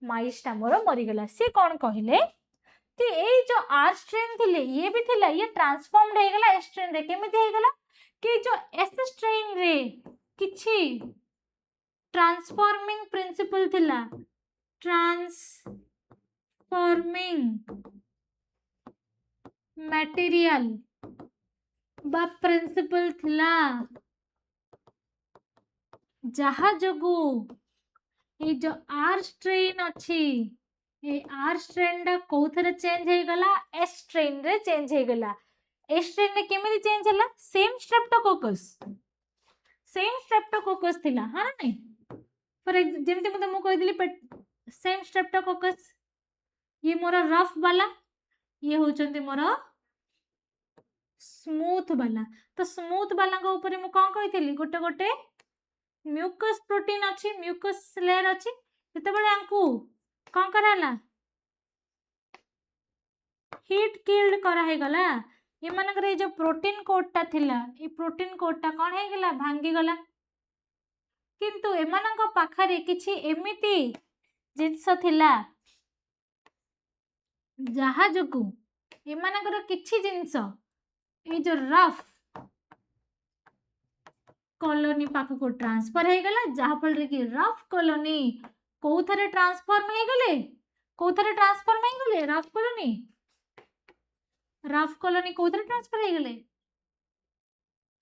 माइस टा मोर मरी गला से कोन कहिले कि ए जो आर स्ट्रेन थिले ये भी थिला ये ट्रांसफॉर्मड हे गला एस स्ट्रेन रे केमिति हे गला कि जो एस स्ट्रेन रे किछि ट्रांसफॉर्मिंग प्रिंसिपल थिला ट्रांसफॉर्मिंग मटेरियल बा प्रिंसिपल थिला जहा जोगु ये जो आर स्ट्रेन अच्छी ये आर स्ट्रेन टा कोथरे चेंज हे गला एस स्ट्रेन रे चेंज हे गला एस स्ट्रेन रे केमिति चेंज हला सेम स्ट्रेप्टोकोकस थिला हां नहीं फॉर जेमते मते मु कहि दिली सेम स्ट्रेप्टोकोकस ये मोर रफ वाला ये होचंती मोर स्मूथ वाला तो स्मूथ वाला को ऊपर मु कोन कहितली गोटे गोटे म्यूकस प्रोटीन अच्छी म्यूकस लेयर अच्छी जते बेले आंकू कोन कराला हीट किल्ड करा हे गला ये मानकर जो प्रोटीन कोडटा थिला ये प्रोटीन कोडटा कोन हे गला भांगी गला किंतु एमानंक पाखरे किछि एमिति जिंस थिला जहा जोगु एमानकर किछि जिंस ये जो रफ कॉलोनी पाख को ट्रांसफर हे गला जहा फल रे कि रफ कॉलोनी कोथरे ट्रांसफॉर्म हे गले कोथरे ट्रांसफॉर्म हे गले रफ कॉलोनी कोथरे ट्रांसफर हे गले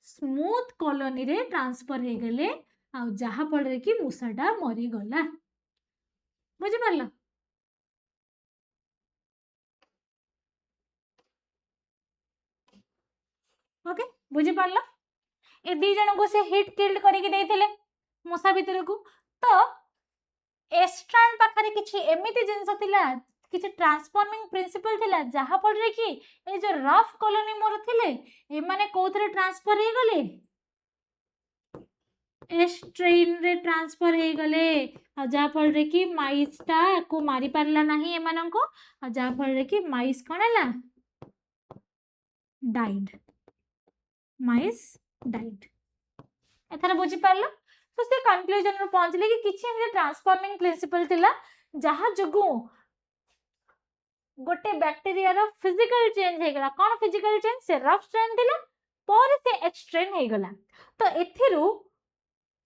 स्मूथ कॉलोनी रे ट्रांसफर हे गले आ जहा फल रे कि मुसाटा मरी गला बुझि परला ओके बुझि परला ए दी जन को से हिट किल्ड करिक देथिले मुसा भितर को तो एस्ट्रान पाखरे किछि एमिति जिंस थिला किछि ट्रांसफॉर्मिंग प्रिंसिपल थिला जहा फल रे कि ए जो रफ कॉलोनी मोर थिले ए माने कोथरे ट्रांसफर हे गले एस्ट्रेन रे ट्रांसफर हे गले आ जहा फल रे कि माइस टा को मारी पारला नाही एमानन को आ जहा फल रे कि माइस कोनला डाइड माइस डाइड एथरा बुझी पारला तो से कंक्लूजन रो पहुंचले कि किछि एमि ट्रांसफॉर्मिंग प्रिंसिपल थिला जहा जगु गोटे बैक्टीरिया रो फिजिकल चेंज हे गला कोन फिजिकल चेंज से रफ स्ट्रेन थिला पर से एच स्ट्रेन हे गला तो एथिरु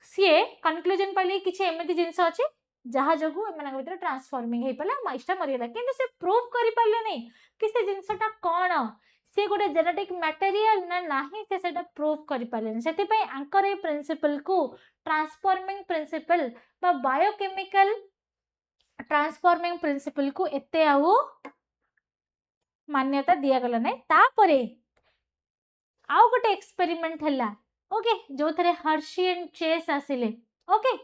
सी कंक्लूजन पाली किछि एमिति जिंस अछि जहा जगु एमन भीतर ट्रांसफॉर्मिंग हे पला माइस्टा मरियला किंतु से प्रूव करि पाले नै कि से जिंसटा कोन से गोटे जेनेटिक मटेरियल ना नाही से सेटा प्रूव करि पाले सेति पई आंकर ए प्रिंसिपल को ट्रांसफॉर्मिंग प्रिंसिपल बा बायोकेमिकल ट्रांसफॉर्मिंग प्रिंसिपल को एते आउ मान्यता दिया गला नै तापरे आउ गोटे एक्सपेरिमेंट हला ओके जो थरे हर्शी एंड चेस आसिले ओके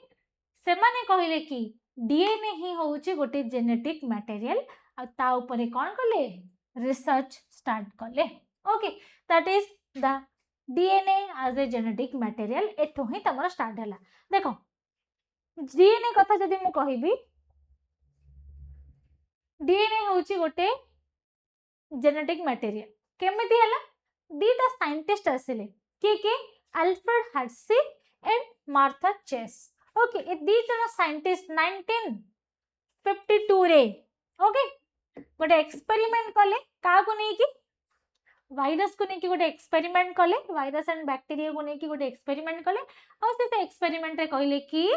से माने कहिले कि डीएनए ही होउची गोटे जेनेटिक मटेरियल आ ता ऊपर कोन कले रिसर्च स्टार्ट कले okay that is the DNA as a genetic material एठो ही तमरा स्टार्ट हला देखो डीएनए कथा जदी मु कहिबी डीएनए होउची गोटे जेनेटिक मटेरियल केमिति हला दीटा साइंटिस्ट आसिले के Alfred Hershey and Martha Chase okay ए दी जन साइंटिस्ट 1952 रे ओके गोटे एक्सपेरिमेंट कले का को नै कि वायरस को नै कि गोटे एक्सपेरिमेंट कले वायरस एंड बैक्टीरिया को नै कि गोटे एक्सपेरिमेंट कले और से एक्सपेरिमेंट रे कहले कि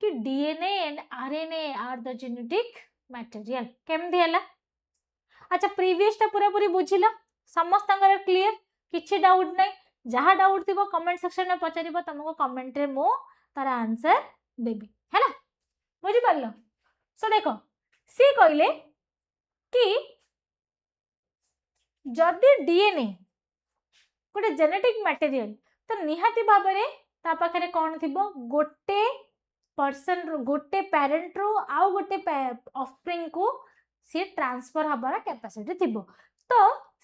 DNA and RNA are the genetic material केमथि हला अच्छा प्रीवियस टा पूरा पूरी बुझिला समस्त क्लियर किछि डाउट नै जहा डाउट थिबो कमेंट सेक्शन में पचारिबो तुमको कमेंट रे मो तार आंसर देबी हैला बुझि परलो सो देखो सी कहले कि जदि डीएनए गोटे जेनेटिक मटेरियल तो निहाती भाबरे ता पाखरे कोन थिबो गोटे पर्सन गोटे पेरेंट रो आउ गोटे ऑफस्प्रिंग को सी ट्रांसफर हबार कैपेसिटी थिबो तो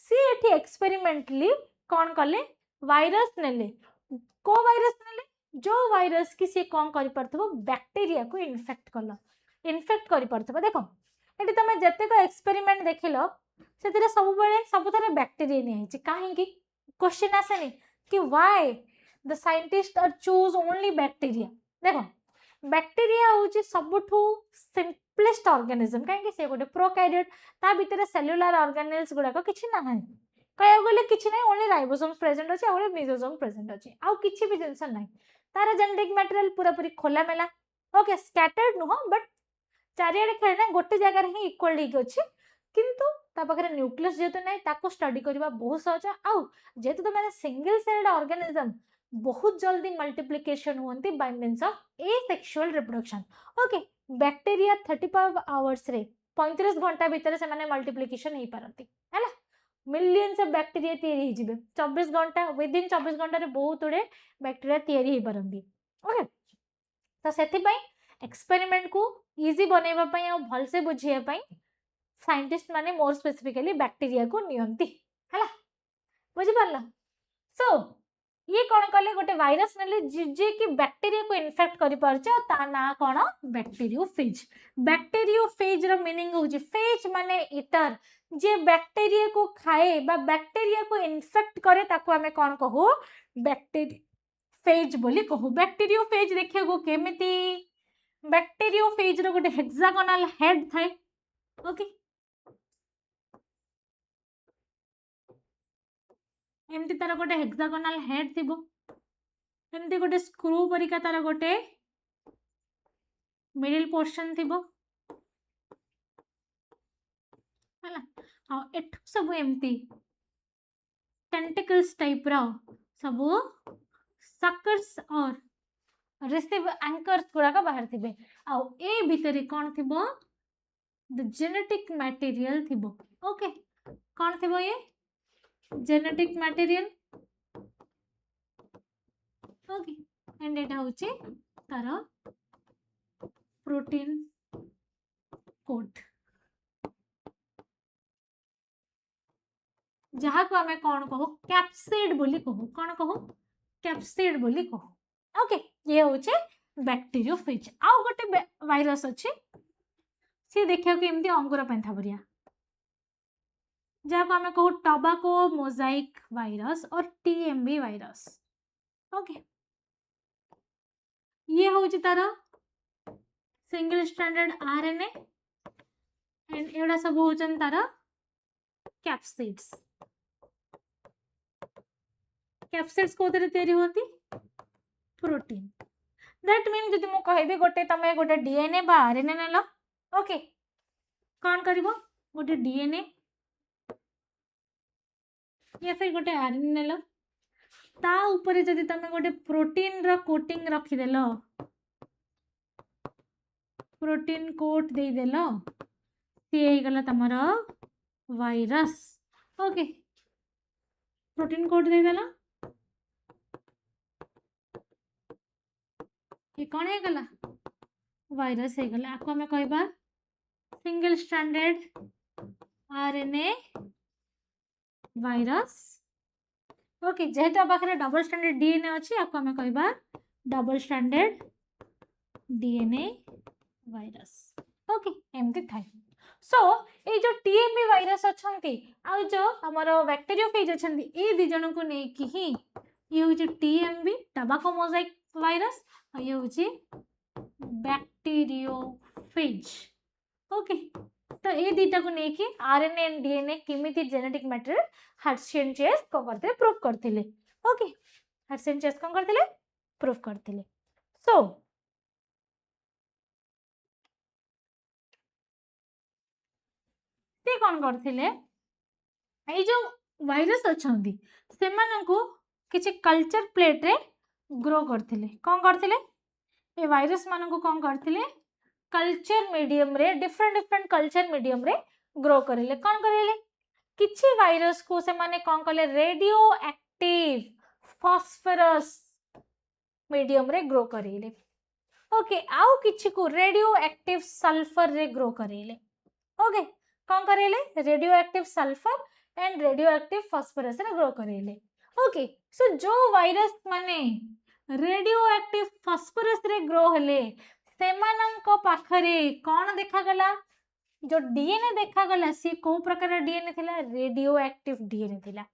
सी एठी एक्सपेरिमेंटली कोन कले वायरस नेले को वायरस नेले जो वायरस की सी कोन करि परथबो बैक्टीरिया को इन्फेक्ट करि परथबो देखो एठी तमे जते को एक्सपेरिमेंट देखिलो सेतिरे सब बेले सब थरे बैक्टीरिया नै हिची काहे कि क्वेश्चन आसेनी कि why the scientist are choose only bacteria. देखो बैक्टीरिया हूँ सबुठू सिंपलेस्ट ऑर्गेनिज्म कहीं से गोटे प्रोकैरियोट ता भीतर सेल्युलर ऑर्गेनेल्स गुड़ाक किसी ना कह गले कि ना ओनली राइबोसोम्स प्रेजेंट अच्छे और मेसोसोम प्रेजेंट अच्छे आउ किसी भी जिनस ना तार जेनेटिक मटेरियल पूरा पूरी खोला मेला ओके स्कैटर्ड नुह बट चारिआडे खेलना गोटे जगार ही इक्वल अच्छी किंतु ता पाखे न्यूक्लियस जेहेतु ना ताको स्टडी करबा बहुत सहज आउ जेहेतु तो मैंने सिंगल सेल्ड ऑर्गेनिज्म बहुत जल्दी मल्टीप्लिकेशन होती bye means of asexual reproduction okay bacteria 35 hours रे 35 घंटा भितर से माने मल्टीप्लिकेशन हो पारती है मिलियंस ऑफ बैक्टीरिया तैयारी हो जिवे 24 घंटा विदिन 24 घंटा रे बहुत गुड़े बैक्टीरिया तैयारी हो पारती ओके तो सेति एक्सपेरिमेंट को इजी बनैबा पई आ भलसे बुझिया पई साइंटिस्ट माने मोर स्पेसिफिकली बैक्टीरिया को नियंती हला बुझि पारला सो ये कौन कले गोटे वायरस नेले जे कि बैक्टीरिया को इन्फेक्ट करि परछ ता ना कोन बैक्टीरियोफेज रो मीनिंग होची फेज माने ईटर जे बैक्टीरिया को खाए बा बैक्टीरिया को इन्फेक्ट करे ताको हमें कौन कहू बैक्टीरियोफेज बोली कहू बैक्टीरियोफेज देखियो को केमिति बैक्टीरियोफेज रो गोटे हेक्सागोनल हेड थाए ओके एमती तार गोटे हेक्सागोनल हेड थिबो एमती गोटे स्क्रू परिका तार गोटे मिडिल पोर्शन थिबो हला आ एठु सब एमती टेंटिकल्स टाइप रो सब सकर्स और रिसीव एंकर्स गुड़ाक बाहर थिबे आ ए भितरे कौन थिबो द जेनेटिक मटेरियल थिबो ओके कौन थिबो ये जेनेटिक मटेरियल ओके एंड एटा होची तार प्रोटीन कोड जहाँ को हमें कौन कहो कैप्सिड बोली कहो कौन कहो कैप्सिड बोली कहो ओके ये होचे बैक्टीरियोफेज आउ गोटे वायरस अच्छे सी देखिया कि एमती अंगुर पेंथा भरिया जहाँ को हमें कहू टोबैको मोजाइक वायरस और टीएमवी वायरस ओके ये होची तार सिंगल स्ट्रैंडेड आरएनए एंड एडा सब होचन तार कैप्सिड्स कैप्सिड्स कोथरे तयारी होती प्रोटीन दैट मीन जदि मु कहबी गोटे तमे गोटे डीएनए बा आरएनए नेलो ओके कौन करिवो गोटे डीएनए या फिर गोटे आरएनए नेलो ता ऊपर जदि तमे गोटे प्रोटीन रो कोटिंग रखी देलो प्रोटीन कोट दे देलो सी हे गला तमरो वायरस ओके प्रोटीन कोट दे देलो ये कौन है गला वायरस है गला आपको हमें कहबा single stranded RNA virus okay जेहेतु आ पाखरे डबल स्ट्रैंडेड डीएनए अच्छी आपको हमें कहबा double stranded DNA virus okay एमती थाए सो ये जो टीएमवी वायरस अच्छंती आ जो हमरो बैक्टीरियोफेज अच्छंती ए दि जन को नै कि ही ये होची टीएमवी टोबैको मोजाइक वायरस आ ये होची बैक्टीरियोफेज ओके तो ये दीटा को लेके आरएनए एंड डीएनए केमिति जेनेटिक मैटर हर्शियन चेस को करते प्रूफ करथिले ओके हर्शियन चेस को करथिले प्रूफ करथिले सो ते कोन करथिले ए जो वायरस अछंती सेमान को किछि कल्चर प्लेट रे ग्रो करथिले कोन करथिले ए वायरस मान को कोन करथिले कल्चर मीडियम रे डिफरेंट कल्चर मीडियम रे ग्रो करेले कोन करेले किछि वायरस को से माने कोन कले रेडियो एक्टिव फास्फोरस मीडियम रे ग्रो करेले ओके आउ किछि को रेडियो एक्टिव सल्फर रे ग्रो करेले ओके कोन करेले radio active sulphur and radio active phosphorus रे ग्रो करेले ओके सो जो वायरस माने रेडियो एक्टिव फास्फोरस रे ग्रो हेले सेमानंको पाखरे कौन देखा गला जो डीएनए देखा गला सी को प्रकार डीएनए थिला रेडियो एक्टिव डीएनए थिला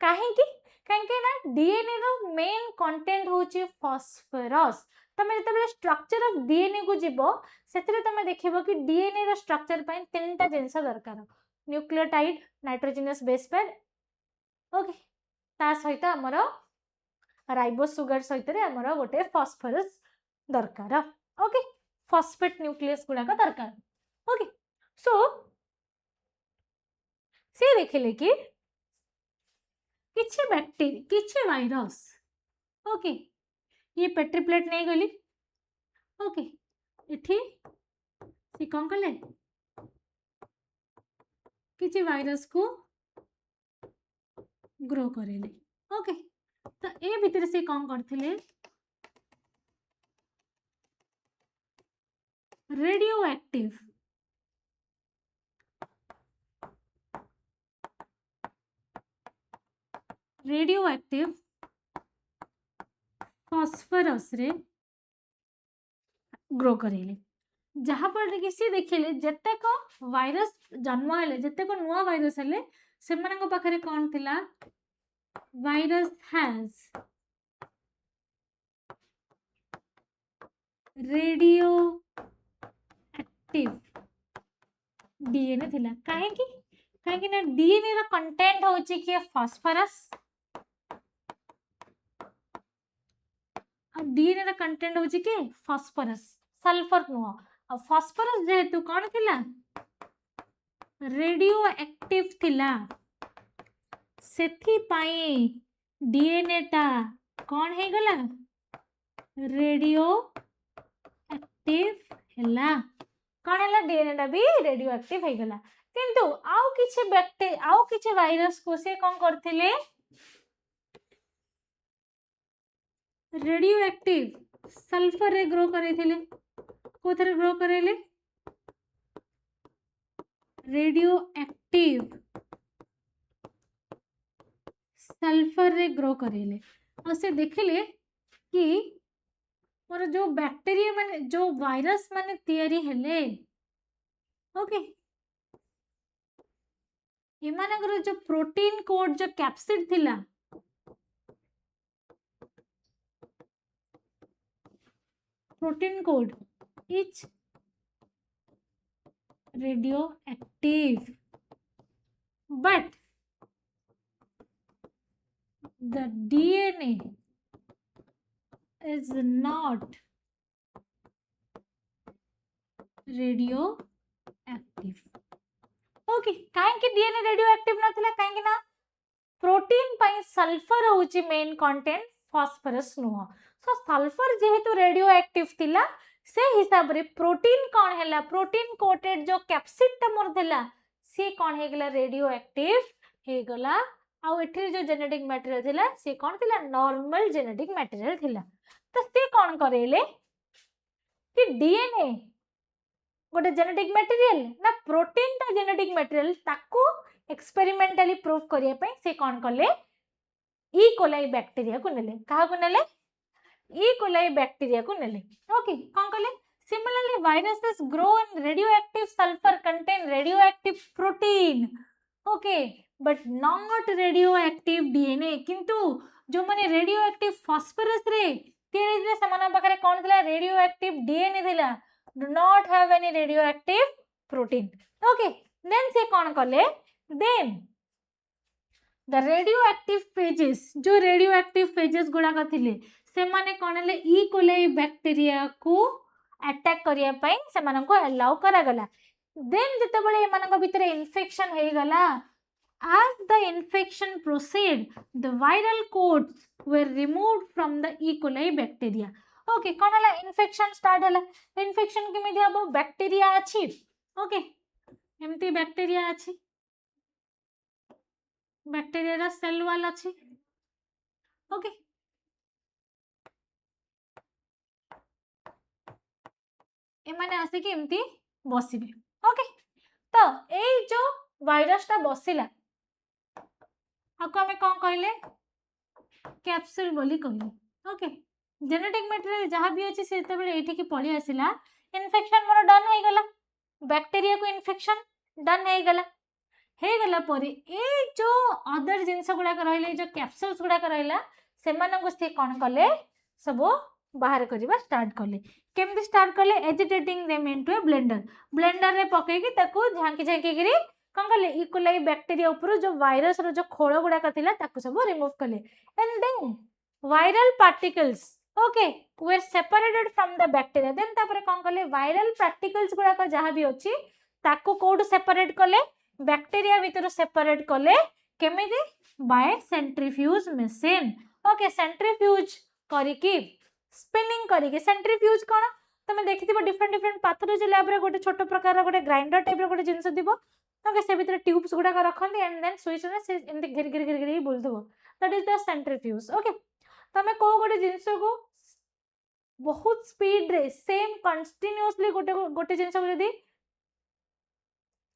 कहीं ना डीएनए रो मेन कंटेंट होची फास्फोरस। तमे जतबे स्ट्रक्चर ऑफ डीएनए को जीवो सेतरे तमे देखिबो कि डीएनए रो स्ट्रक्चर पय तीनटा जिंस दरकार nucleotide nitrogenous base pair okay ता सहित हमर राइबोस सुगर सहित रे हमर गोटे फास्फोरस दरकार ओके फॉस्फेट न्यूक्लियस गुडा का दरकार ओके सो से देखिले कि किछि बैक्टीरिया किछि वायरस ओके ये पेट्री प्लेट नहीं गली ओके इठी से कौन कले किछि वायरस को ग्रो करेले ओके तो ए भीतर से कौन करथिले रेडियो एक्टिव फास्फोरस रे ग्रो करेले जहाँ पर कि सी देखिले जतेक वायरस जन्म हेले जतेक नुआ वायरस हेले से मानक पाखरे कौन थिला virus has radio active DNA थिला काहे ना डीएनए रा कंटेंट होची कि फास्फोरस डीएनए रा कंटेंट होची कि फास्फोरस सल्फर नुआ और फास्फोरस जेहेतु कौन थिला रेडियो एक्टिव थिला सेथि पाई डीएनए टा कौन हे गला रेडियो एक्टिव हैला कौन हैला डीएनए टा भी रेडियो एक्टिव हे गला किंतु आउ किछि बैक्टीरिया आउ किछि वायरस को से कौन करथिले रेडियो एक्टिव सल्फर रे ग्रो करैथिले कोथरे ग्रो करेले रेडियो एक्टिव सल्फर रे ग्रो करेले और से देखिले कि मोर जो बैक्टीरिया माने जो वायरस माने तयारी हेले ओके एमानकर जो प्रोटीन कोड जो कैप्सिड थिला protein code is radioactive but the DNA is not radioactive okay काहे डीएनए रेडियोएक्टिव नथिला काहे ना प्रोटीन पई सल्फर होची मेन कंटेंट फास्फोरस नुह सो सल्फर जेहेतु रेडियोएक्टिव थिला से हिसाब रे प्रोटीन कौन हैला प्रोटीन कोटेड जो कैप्सिड टा मोर देला से कौन हे गला रेडियोएक्टिव हे गला आ एठी जो जेनेटिक मटेरियल थिला से कौन थिला नॉर्मल जेनेटिक मटेरियल थिला तो से कौन करेले कि डीएनए गोटे जेनेटिक मटेरियल ना प्रोटीन टा जेनेटिक मटेरियल ताको एक्सपेरिमेंटली प्रूव करिया पे से कौन कले ई कोलाई बैक्टीरिया को नेले कहा को नेले ई कोलाई बैक्टीरिया को नेले ओके कौन कले similarly viruses grow in radioactive sulfur contain radioactive protein okay but not radioactive DNA किंतु जो माने radioactive phosphorus रे तेरे जे समान पाखरे कौन थिला radioactive DNA थिला do not have any radioactive protein okay then से कौन कले then the radioactive phages जो radioactive phages गुड़ा का थिले से माने कौन ले ई कोलाई बैक्टीरिया को अटैक करिया पई से माने को अलाउ करा गला देन जते बळे ए मानक भीतर इन्फेक्शन हे गला as the infection proceed the viral codes were removed from the E. coli bacteria okay कोन हला इन्फेक्शन स्टार्ट हला इन्फेक्शन के मीडिया अब बैक्टीरिया अछि ओके एमती बैक्टीरिया अछि बैक्टीरिया रा सेल वाल अछि ओके एमाने आसे कि एमती बसिबे ओके तो एई जो वायरस ता बसिला आको हमें कोन कहले कैप्सूल बोली कहले ओके जेनेटिक मटेरियल जहां भी अछि से तबले एठी की पळी आसिला इन्फेक्शन मोर डन हे गला बैक्टीरिया को इन्फेक्शन डन हे गला हे गला परे ए जो अदर जिंस गुड़ाक रहिले जो कैप्सूल्स गुड़ाक रहिला सेमानंको से कौन कले सब बाहर करवा स्टार्ट कले केमती स्टार्ट कले एजिटेटिंग देम इनटू ए ब्लेंडर ब्लेंडर रे पकेकी ताको झांकी झांकी गिरी कौन कले इकोलाई बैक्टीरिया ऊपर जो वायरस रो जो खोल गुड़ाक थिला ताको सब रिमूव कले and then viral particles okay we separated from the bacteria then तापर कौन कले वायरल पार्टिकल्स गुड़ाक जहाँ भी अच्छी ताको कोड सेपरेट कले बैक्टीरिया भीतर सेपरेट कले केमिति by centrifuge machine okay centrifuge करिकी स्पिनिंग करिकी सेंट्रीफ्यूज कोन तमे देखिथिबो डिफरेंट डिफरेंट पैथोलॉजी लैब रे गोटे छोट प्रकार गोटे ग्राइंडर टाइप रे गोटे जिंस दिबो ओके से भीतर ट्यूब्स गुडा रखंती एंड देन स्विच रे से एमति घिर घिर घिर घिर बोलथबो that is the centrifuge okay तमे को गोटे जिंस को बहुत स्पीड रे सेम कंटीन्यूअसली गोटे गोटे जिंस को यदि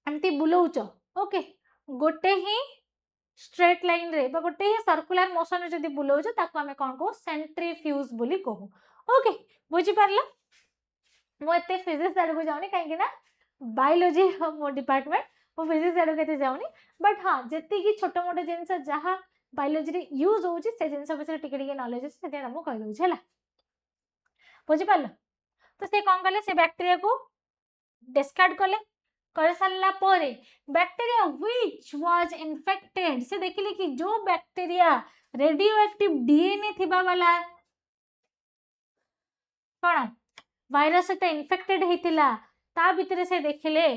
एमती बुलाउच ओके गोटे ही स्ट्रेट लाइन रे बा गोटे ही सर्कुलर मोशन रे जदी बुलाउच ताको हमें कोन को सेंट्रीफ्यूज बोली कहू ओके बुझी पारला मो एते फिजिक्स आड़ को जाउनी काहे कि ना बायोलॉजी मो डिपार्टमेंट मो फिजिक्स आड़ केते जाउनी बट हां जेति की छोटो मोटो जिंस जहां बायोलॉजी रे यूज होउची से जिंस बिषय टिके टिके नॉलेज से ते हम कहि दउ छला बुझी पारला तो से कोन कले से बैक्टीरिया को डिस्कार्ड कले कर सारा पर बैक्टीरिया व्हिच वाज इन्फेक्टेड से देखिले कि जो बैक्टीरिया रेडियो एक्टिव डीएनए थिबा वाला कोन वायरस से इन्फेक्टेड हेतिला ता भीतर से देखिले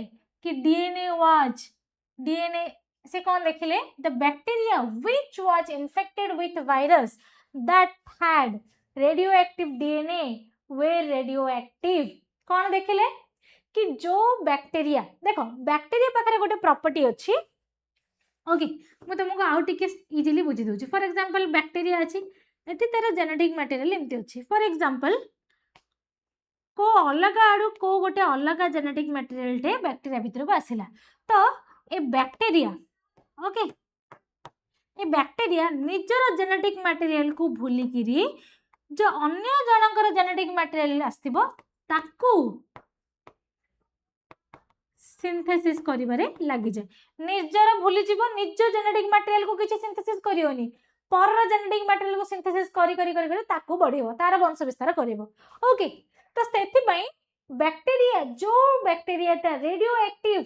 कि डीएनए से कौन देखिले the bacteria which was infected with virus that had radio active DNA way radio active कौन देखिले कि जो बैक्टीरिया देखो बैक्टीरिया पाखरे गोटे प्रॉपर्टी अच्छी ओके मु तुमको आउ टिके इजीली बुझी दउची फॉर एग्जांपल बैक्टीरिया अछि एति तार जेनेटिक मटेरियल एमती अछि फॉर एग्जांपल को अलग आड़ू को गोटे अलग जेनेटिक मटेरियल टे बैक्टीरिया भीतर को आसिला तो ए बैक्टीरिया ओके ए बैक्टीरिया निजर जेनेटिक मटेरियल को भूली किरी जो अन्य जनकर जेनेटिक मटेरियल आस्तिबो ताकू सिंथेसिस करिबारे लागि जाय निजर भूली जीवो निज जेनेटिक मटेरियल को किछि सिंथेसिस करियोनी पर जेनेटिक मटेरियल को सिंथेसिस करी करी करी करी ताकू बढ़िबो तार वंश विस्तार करिवो ओके तो सेति पई बैक्टीरिया जो बैक्टीरिया ता रेडियो एक्टिव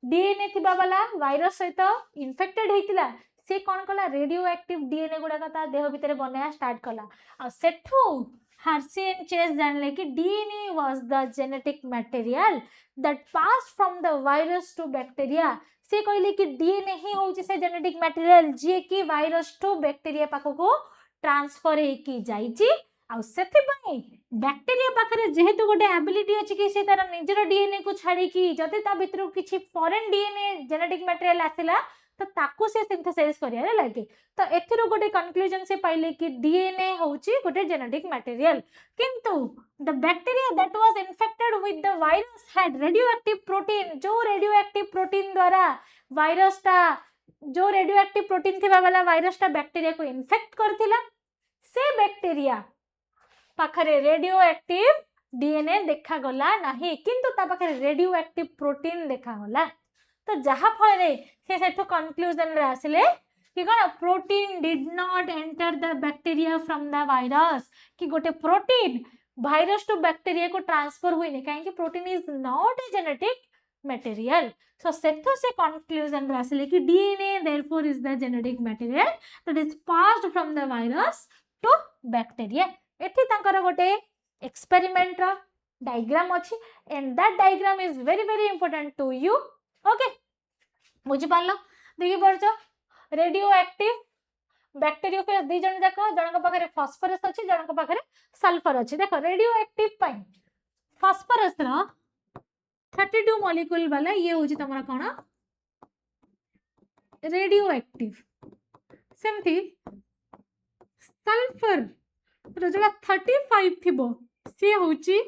डीएनए थिबा वाला वायरस सहित इन्फेक्टेड हेतिला से कोन कला रेडियो एक्टिव डीएनए गुडा का ता देह भीतर बनाया स्टार्ट कला आ सेठू हार्सी एंड चेस जानले कि DNA was the genetic material that pass from the virus to bacteria से कहले कि डीएनए ही होची से जेनेटिक मटेरियल जे कि वायरस टू बैक्टीरिया पाखो को ट्रांसफर हे की जाईची आ सेति पई बैक्टीरिया पाखरे जेहेतु गोटे एबिलिटी अछि कि से तार निजर डीएनए को छाडी कि जते ता भीतर किछि फॉरेन डीएनए जेनेटिक मटेरियल आसिला तो ताकू से सिंथेसाइज करिया लागे तो एथिरो गोटे कंक्लूजन से पाइले कि डीएनए होची गोटे जेनेटिक मटेरियल किंतु the bacteria that was infected with the virus had radioactive protein जो रेडियोएक्टिव प्रोटीन द्वारा वायरस ता जो रेडियोएक्टिव प्रोटीन थिबा वाला वायरस ता बैक्टीरिया को इन्फेक्ट करथिला से बैक्टीरिया पाखरे रेडियोएक्टिव डीएनए देखा गला नाही किंतु ता पाखरे रेडियोएक्टिव प्रोटीन देखा गला तो जहा फल से सेठो कंक्लूजन रे आसिले कि कोन protein did not enter the bacteria from the virus कि गोटे प्रोटीन वायरस टू बैक्टीरिया को ट्रांसफर हुई नहीं काहे कि protein is not a genetic material so सेठो से कंक्लूजन रे आसिले कि DNA therefore is the genetic material that is passed from the virus to bacteria एठी तांकर गोटे एक्सपेरिमेंट रो डायग्राम अछि and that diagram is very very important to you okay बुझी पारलो देखि परछो रेडियो एक्टिव बैक्टीरिया के दी जन जाक जनक पाखरे फास्फोरस अछि जनक पाखरे सल्फर अछि देखो रेडियो एक्टिव पई फास्फोरस रो 32 मॉलिक्यूल वाला ये होची तमरा कोन रेडियो एक्टिव सेमथि सल्फर रो जला 35 थिबो से होची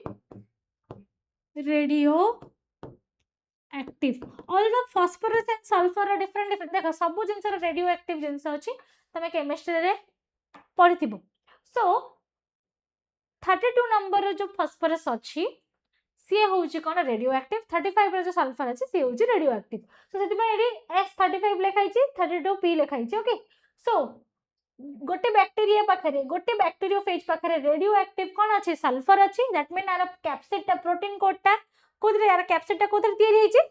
radio active all the phosphorus and sulphur different different देखो सब जिंस रेडियो एक्टिव जिंस अछि तमे केमिस्ट्री रे पढिथिबो सो 32 नंबर जो फास्फोरस अछि सी होउची कोन रेडियो एक्टिव 35 रे जो सल्फर अछि सी होउची रेडियो एक्टिव सो सेति पे एडी S35 लिखाई छी 32 P लिखाई छी ओके सो गोटे बैक्टीरियोफेज पाखरे रेडियो एक्टिव कोन अछि सल्फर अछि दैट मीन आर कैप्सिड टा प्रोटीन कोडटा कोथरे यार कैप्सिड टा कोथरे तयारी हेछि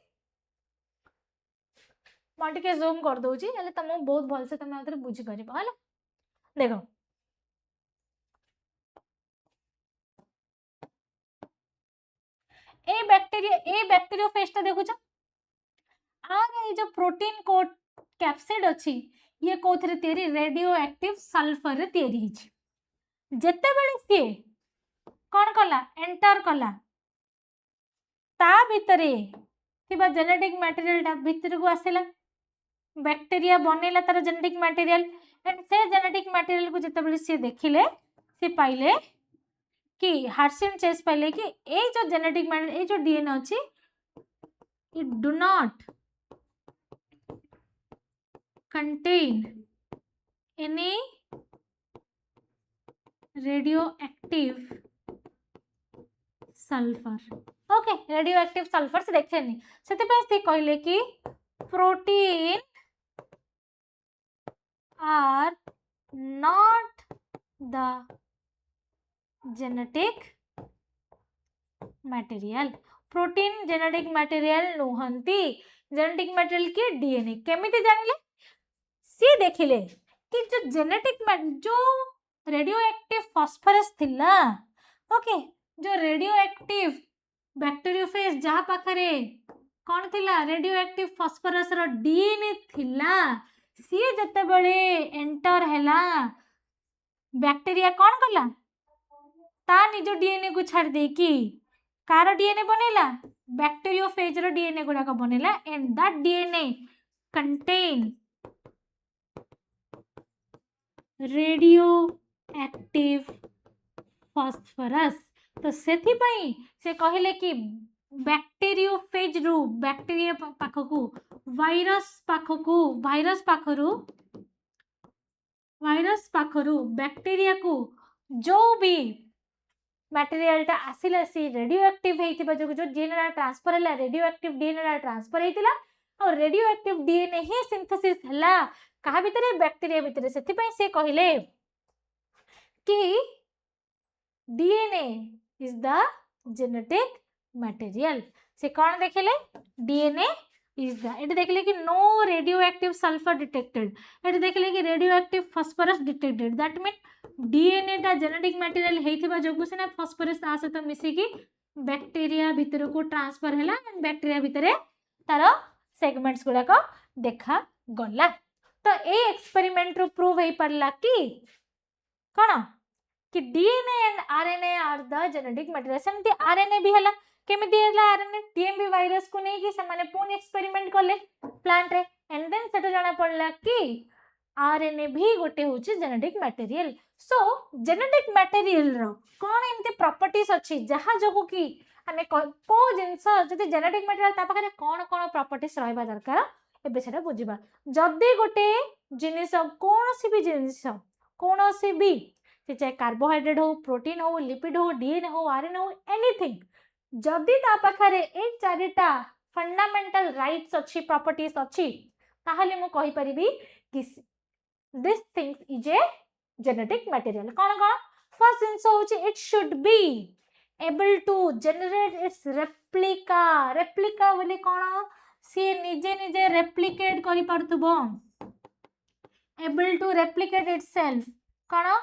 मैं टिके जूम कर दउची हेले तुम बहुत भल से तुम आथरे बुझी परिबो हला देखो ए बैक्टीरियोफेज टा देखुछ आर ए जो प्रोटीन कोड कैप्सिड अछि ये कोथरे तयारी रेडियो एक्टिव सल्फर रे तयारी हेछि जेते बेले से कोन कला एंटर कला ता भितरे थिबा जेनेटिक मटेरियल ता भितर को आसिला बैक्टीरिया बनेला तार जेनेटिक मटेरियल एंड से जेनेटिक मटेरियल को जेते बेले से देखिले से पाइले कि हार्सिन चेस पाइले कि ए जो जेनेटिक मटेरियल ए जो डीएनए अछि it do not contain any radioactive sulphur okay radioactive sulphur से देखेनी सेते पे से कहले कि protein are not the genetic material protein genetic material नुहंती जेनेटिक मटेरियल के डीएनए केमिति जानिले सी देखिले कि जो जेनेटिक जो रेडियोएक्टिव फास्फोरस थिला ओके जो रेडियोएक्टिव बैक्टीरियोफेज जहा पाखरे कोन थिला रेडियोएक्टिव फास्फोरस रो डीएनए थिला सी जते बेले एंटर हैला बैक्टीरिया कोन कला ता निजो डीएनए को छाड़ दे कि कार डीएनए बनेला बैक्टीरियोफेज रो डीएनए गुडा को बनेला and that DNA contain radio active phosphorus तो सेथि पई से कहले कि बैक्टीरियोफेज रु बैक्टीरिया पाखकू वायरस पाखरु बैक्टीरिया को जो भी मटेरियल टा आसिला सी रेडियोएक्टिव हेतिबा जो डीएनए ट्रांसफर हला रेडियोएक्टिव डीएनए ट्रांसफर हेतिला और रेडियोएक्टिव डीएनए ही सिंथेसिस हला कहा भितरे बैक्टीरिया भितरे सेति पई से कहिले कि DNA is the genetic material से कौन देखिले डीएनए इज द एट देखिले कि नो रेडियोएक्टिव सल्फर डिटेक्टेड एट देखिले कि radioactive phosphorus detected that mean DNA टा जेनेटिक मटेरियल हेथिबा जोगु सिना फास्फोरस आ सहित मिसी कि बैक्टीरिया भितर को ट्रांसफर हला एंड बैक्टीरिया भितरे तार सेगमेंट्स गुडा को देखा गला तो ए एक्सपेरिमेंट रो प्रूव हे परला कि कोन कि DNA and RNA are the genetic material सेमती आरएनए भी हला केमिति हला आरएनए टीएमवी वायरस को नै कि से माने पुनी एक्सपेरिमेंट करले प्लांट रे एंड देन सेटा जाना पड़ला कि आरएनए भी गोटे होची genetic material so genetic material रो कोन एमते प्रॉपर्टीज अछि जहा जोगु कि हमें को जिंस जति जेनेटिक मटेरियल ता पाखरे कोन कोन प्रॉपर्टीज रहबा दरकार एबे सेटा बुझिबा जदी गोटे जिनिस कोनोसी भी जिनिस कोनोसी भी चाहे कार्बोहाइड्रेट हो प्रोटीन हो लिपिड हो डीएनए हो आरएनए हो एनीथिंग जदी ता पाखरे ए चारिटा फंडामेंटल राइट्स अच्छी प्रॉपर्टीज अच्छी ताहले मु कहि परिबी कि this things is a genetic material कोन कोन फर्स्ट जिंस होची it should be able to generate its replica बोले कोन सी निजे निजे रेप्लिकेट करि परथबो एबल टू रेप्लिकेट इटसेल्फ कोन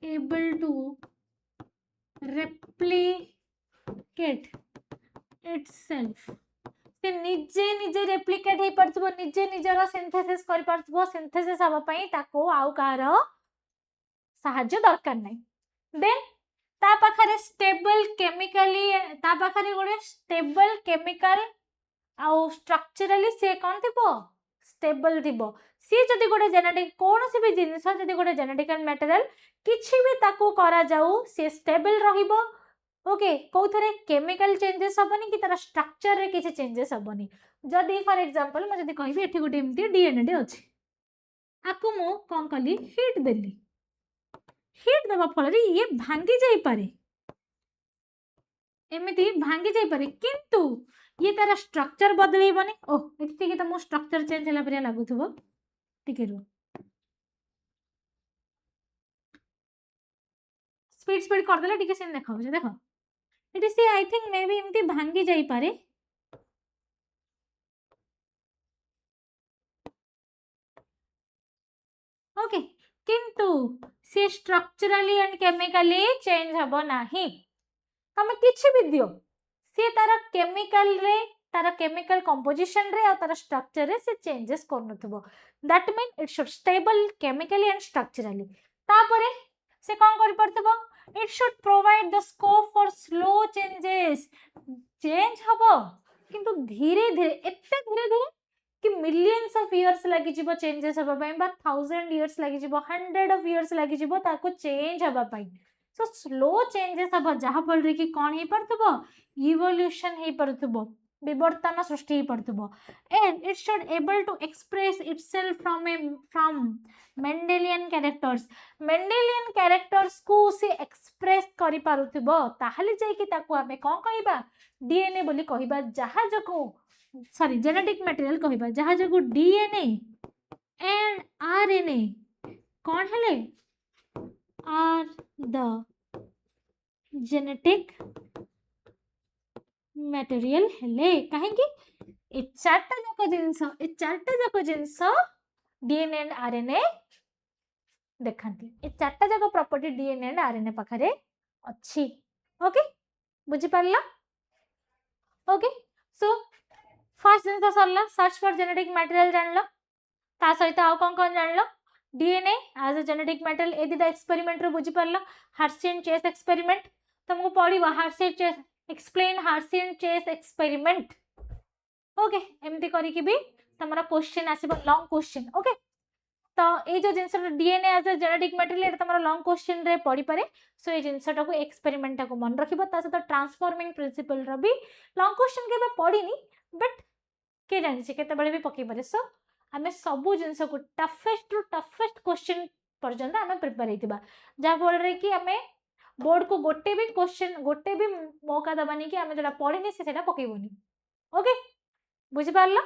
able to replicate itself से निजे रेप्लिकेट हे परथबो निजे निजर सिंथेसिस कर परथबो सिंथेसिस हबा पई ताको आउ कार सहाय्य दरकार नै देन ता पाखरे स्टेबल केमिकली ता पाखरे गोटे स्टेबल केमिकल आउ स्ट्रक्चरली से कोन थिबो स्टेबल थिबो सी जदि गोटे जेनेटिक कौन सी भी जिनिस जदि गोटे जेनेटिक मटेरियल किछि भी ताकू करा जाऊ से स्टेबल रहिबो ओके कोथरे केमिकल चेंजेस हबनी कि तार स्ट्रक्चर रे किछि चेंजेस हबनी जदि फॉर एग्जांपल म जदि कहिबी एठी गोटे एमती डीएनए डे अछि आकु मु कोन कली हीट देली हिट देवा फल ये भांगी जाई पारे, एमती भांगी जाई पारे, किंतु ये तार स्ट्रक्चर बदलैबनी। ओह एति तो मो स्ट्रक्चर चेंज होला परिया लागुथबो, टिके रो स्पीड स्पीड कर देले टिके सेन देखाउ जे देखो, it is I think may be एमती भांगी जाई पारे। ओके, किंतु से स्ट्रक्चरली एंड केमिकली चेंज हबो नाही। तमे किछि भी दियो, से तार केमिकल रे, तार केमिकल कंपोजिशन रे और तार स्ट्रक्चर रे से चेंजेस करनथबो। That mean it should stable chemically and structurally. तापरे से कोन करि परथबो, it should provide the scope for slow changes. Change हबो किंतु धीरे धीरे, एते धीरे धीरे कि मिलियंस ऑफ इयर्स लागि जिवो चेंजेस हबा पई, बा 1000 इयर्स लागि जिवो, 100 ऑफ इयर्स लागि जिवो ताको चेंज हबा पई। सो स्लो चेंजेस हबा जहा फल रे कि कोन हे परथबो, इवोल्यूशन हे परथबो, विवर्तन सृष्टि हे परथबो। And it should able to express itself from Mendelian characters. Mendelian characters को से एक्सप्रेस करि पारुथबो, ताहले जाय कि ताको हमें कोन कहबा, डीएनए बोली कहबा। जहा जको सॉरी जेनेटिक मटेरियल कहबा, जहा जको डीएनए एंड आरएनए कौन हेले, आर द जेनेटिक मटेरियल हेले। कहीं ए चारटा जाक जिनस डीएनए एंड आरएनए देखंती, ए चारटा जाक प्रॉपर्टी डीएनए एंड आरएनए पाखरे अच्छी। ओके बुझी पारला। ओके सो फर्स्ट जिनस सरला, सर्च फॉर जेनेटिक मटेरियल जानलो, ता सहित आउ कोन कोन जानलो, DNA as a genetic material. ए दिदा एक्सपेरिमेंट रे बुझी पारला, हार्सी एंड चेस एक्सपेरिमेंट तुमको पढ़िबा, Hershey and Chase explain Hershey and Chase experiment. Okay एमती करी कि भी तमरा क्वेश्चन आसीबो, लॉन्ग क्वेश्चन। ओके तो ए जो जिनस DNA as a genetic material एटा तमरा लॉन्ग क्वेश्चन रे पढ़ी पारे। सो ए जिनसटा को एक्सपेरिमेंट को मन रखिबो, ता सहित ट्रांसफॉर्मिंग प्रिंसिपल रो भी लॉन्ग क्वेश्चन केबे पढ़ीनी, बट के जानि से केते बळे भी पकई पारे। सो आमे सबु जिनस को टफेस्ट टू टफेस्ट क्वेश्चन पर्यंत आमे प्रिपेयर हेतिबा, जा फल रे कि आमे बोर्ड को गोटे भी क्वेश्चन, गोटे भी मौका दबानी कि आमे जडा पढ़ीनी से सेटा पकईबोनी। ओके बुझी पारला,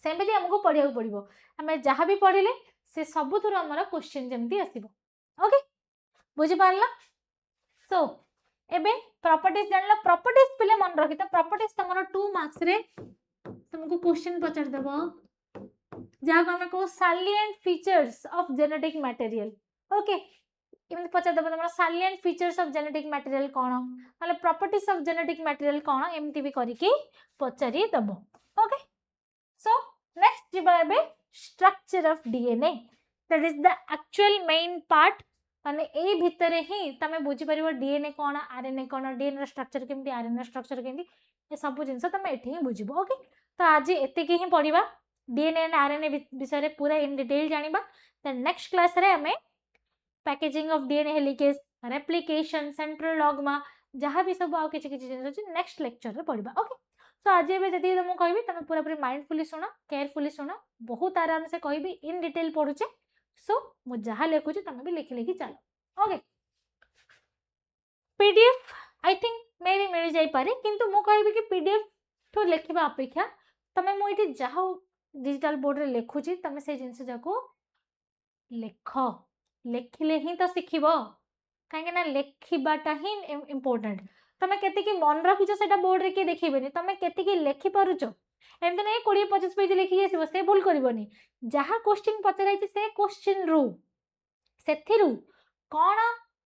सेमती हमको पढ़िया पड़ो, आम जहाँ भी पढ़ले से सबुथ आमर क्वेश्चन जमती आसो। ओके बुझी पारला। सो एबे प्रॉपर्टीज जानला, प्रॉपर्टीज पिले मन रखी, तो प्रॉपर्टीज तुम 2 मार्क्स रे तुमको क्वेश्चन पचार देबो, जहाँ को हमें को salient features of genetic material. Okay इमति पचार देबो तुम salient features of genetic material कोन, माने प्रॉपर्टीज ऑफ जेनेटिक मटेरियल कोन, एमति भी करिके पचारी देबो। ओके सो नेक्स्ट जिबा एबे structure of DNA, that is the actual main part. माने ए भितरे ही तमे बुझी परिबो डीएनए कोन, आरएनए कोन, डीएनए स्ट्रक्चर केमति, आरएनए स्ट्रक्चर केमति, ए सब जिंस तमे एठी ही बुझिबो। ओके तो आज एते के ही पढिबा डीएनए एंड आरएनए विषय रे पूरा इन डिटेल जानिबा। देन नेक्स्ट क्लास रे हमें packaging of DNA helicase, replication, central dogma, जहाँ भी सब आउ किछि किछि जिंस अछि नेक्स्ट लेक्चर रे पढिबा। ओके सो आज एबे जति तुमको कहबी तुम पूरा पूरी माइंडफुली सुनो, केयरफुली सुनो, बहुत आराम से कहबी, इन डिटेल पढुचे। सो मु जहाँ लिखुची तुम भी लिखि लिखि चलो। ओके पीडीएफ आई थिंक मे भी मिल जाई पारे, किंतु मु कहबी कि पीडीएफ तो लिखिबा अपेक्षा तमे मु इठी जहाँ डिजिटल बोर्ड रे लिखुची तमे से जिंस जाको लेख, लेखिले ही तो शिखिबो, कहीं ना लेखिबाटा ही इंपोर्टेंट। तमे केते की मन रखिचो सेटा बोर्ड रे के देखिबेनी, तमे केते की लेखि पारुचो, एमते नै 20-25 पेज लेखि आसीबो, से भूल करबोनी। जहाँ क्वेश्चन पचराई से क्वेश्चन रू सेथिरु कोन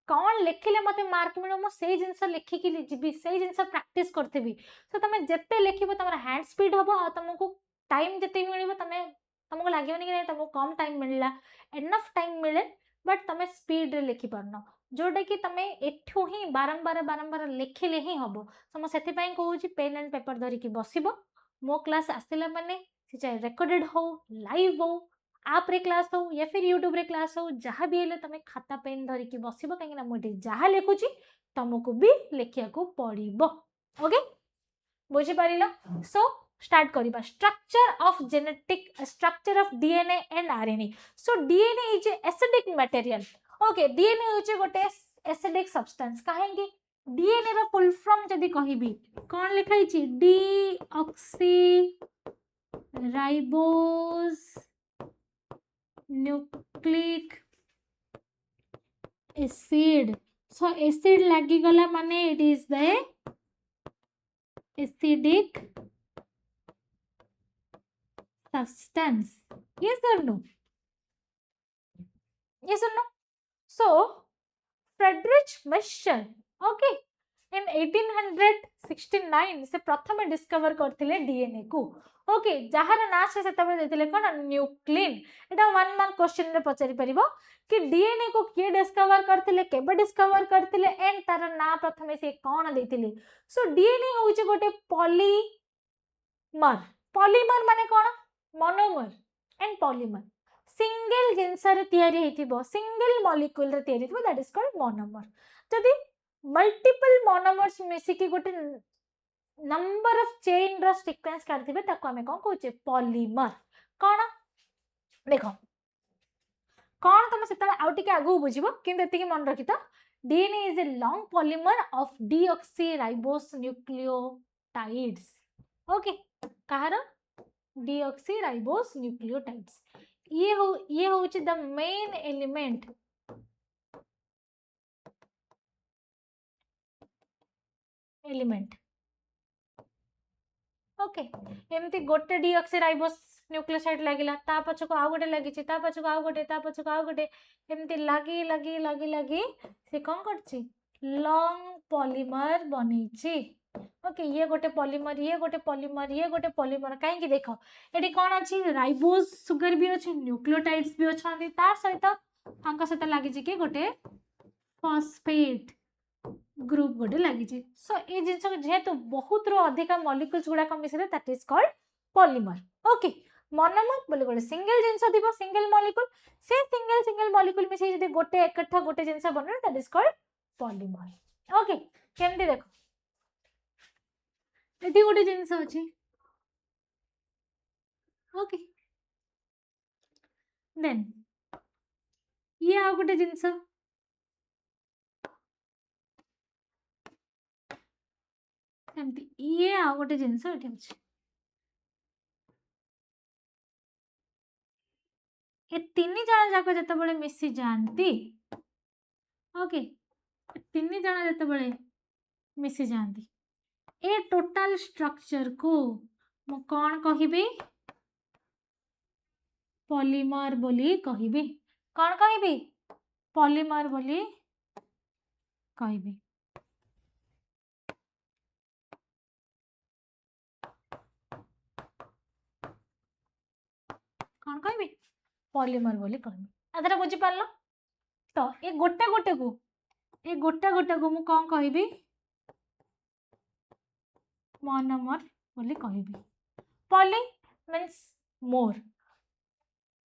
कोन लेखिले मते मार्क मिलो, मो सेही जिंस लेखि कि जिबी, सेही जिंस प्रैक्टिस करथेबी। सो तमे जत्ते लेखिबो तमरा हैंड स्पीड हबो, आ तुमको टाइम जत्ते मिलिबो तमे तुमको लागेबनी कि तुमको कम टाइम मिलला, एनफ टाइम मिले, बट तमे स्पीड रे लिखि पारनो, जोटा कि तमे एठो ही बारंबार बारंबार लिखिले ही हबो। सो मो सेति पई कहूची पेन एंड पेपर धरि कि बसिबो, मो क्लास आसिला माने से चाहे रेकॉर्डेड हो, लाइव हो, आप रे क्लास हो या फिर यूट्यूब रे क्लास हो, जहाँ भी हेले तमे खाता पेन धरि कि बसिबो, काहे ना मोटे जहाँ लिखुची तुमको भी लिखिया को पड़िबो। ओके बुझी पारिलो। सो स्टार्ट करिबा structure of genetic, structure of DNA and RNA. So DNA is A acidic material. Okay DNA होचे गोटे एसिडिक सब्सटेंस काहेकि डीएनए रो फुल फॉर्म जदी कहिबी कोन लिखाई छी deoxy ribose nucleic acid so acid लागी गला माने it is the acidic substance. Yes or no? Yes or no? So, Friedrich Michel, okay, in 1869 से प्रथम डिस्कवर करथिले डीएनए को ओके जहार ना से सेतबे देथिले कोन न्यूक्लिन एटा 1 मार्क क्वेश्चन रे पचारि परिबो कि डीएनए को के डिस्कवर करथिले केबे डिस्कवर करथिले एंड तार ना प्रथमे से कोन देथिले सो डीएनए होउचे गोटे पॉलीमर पॉलीमर माने कोन मोनोमर एंड पॉलीमर सिंगल जिंस रे तयारी हेतिबो सिंगल मॉलिक्यूल रे तयारी हेतिबो दैट इज कॉल्ड मोनोमर जदी मल्टीपल मोनोमर्स मिसी की गोटे नंबर ऑफ चेन रो सीक्वेंस करथिबे ताको हमें कोन कहूचे पॉलीमर कोन देखो कोन तुम सेतला आउ टिके आगु बुझिबो किंतु एतिकी मन रखि त DNA is a long polymer of deoxyribose nucleotides okay Kahar deoxyribose nucleotides ये होची द मेन एलिमेंट ओके एमती गोटे डीऑक्सीराइबोस न्यूक्लियोसाइड लागिला ता पछको आ गोटे लागिछि ता पछको आ गोटे ता पछको आ गोटे एमती लागी लागी लागी लागी से कोन करछि लॉन्ग पॉलीमर बनेछि ओके ये गोटे पॉलीमर ये गोटे पॉलीमर ये गोटे पॉलीमर काहे कि देखो एडी कोन अछि राइबोस सुगर भी अछि न्यूक्लियोटाइड्स भी अछंती तार सहित तांका सहित लागिछि कि गोटे फॉस्फेट ग्रुप गोटे लगी सो ये जिनस जेहेतु बहुत रो अधिका मॉलिक्यूल्स गुडा मिसले that is called polymer okay monomer बोले गोटे सिंगल जिनस दिबो सिंगल मॉलिक्यूल से सिंगल मॉलिक्यूल मिसे जदी गोटे एकठा गोटे जिनस बनले that is called polymer okay केमती देखो एठी गोटे जिनस अछि ओके देन ये आ गोटे जिनस ये आ गोटे जिनस एठी अछि ये तीन जन जाक जतबेले मिसी जानती ओके तीन जन जतबेले मिसी जानती ए टोटल स्ट्रक्चर को मु कोन कहिबी पॉलीमर बोली कहिबी कोन कहिबी पॉलीमर बोली कहिबी कोन कहिबी पॉलीमर बोली कहबी आदरा बुझी पारलो तो ए गोटे गोटे को मु कोन कहिबी मोनोमर बोली कहिबी poly means more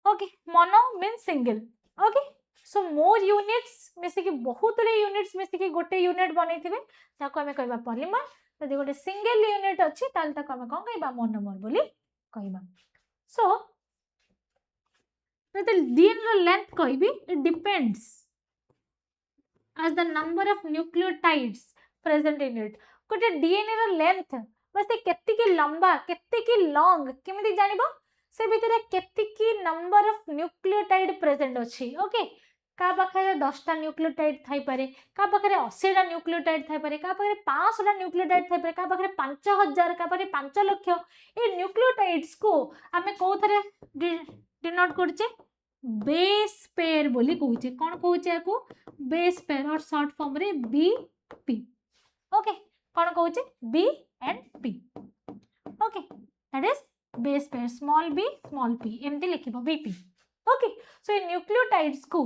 okay mono means single okay so more units मिसी की बहुत रे यूनिट्स मिसी की गोटे यूनिट बनैथिबे ताको हमें कहबा पॉलीमर यदि गोटे सिंगल यूनिट अछि ताल ताको हमें कोन कहबा मोनोमर बोली कहबा सो the DNA length कहबी it depends as the number of nucleotides present in it गोटे DNA रो लेंथ बस केत्ती की लंबा केत्ती की लॉन्ग केमिति जानिबो से भितरे केत्ती की नंबर ऑफ न्यूक्लियोटाइड प्रेजेंट अछि ओके का पाखरे 10 टा न्यूक्लियोटाइड थाई पारे का पाखरे 80 टा न्यूक्लियोटाइड थाई पारे का पाखरे 500 टा न्यूक्लियोटाइड थाई पारे का पाखरे 5000 का पाखरे 5 लाख ए न्यूक्लियोटाइड्स को हमें कोथरे डिनोट करछे बेस पेयर बोली कहूचे कौन कहूचे याको बेस पेयर और शॉर्ट फॉर्म रे बीपी ओके कौन कहूचे B and P okay that is base pair small P एमती लिखिबो बीपी ओके सो ये न्यूक्लियोटाइड्स को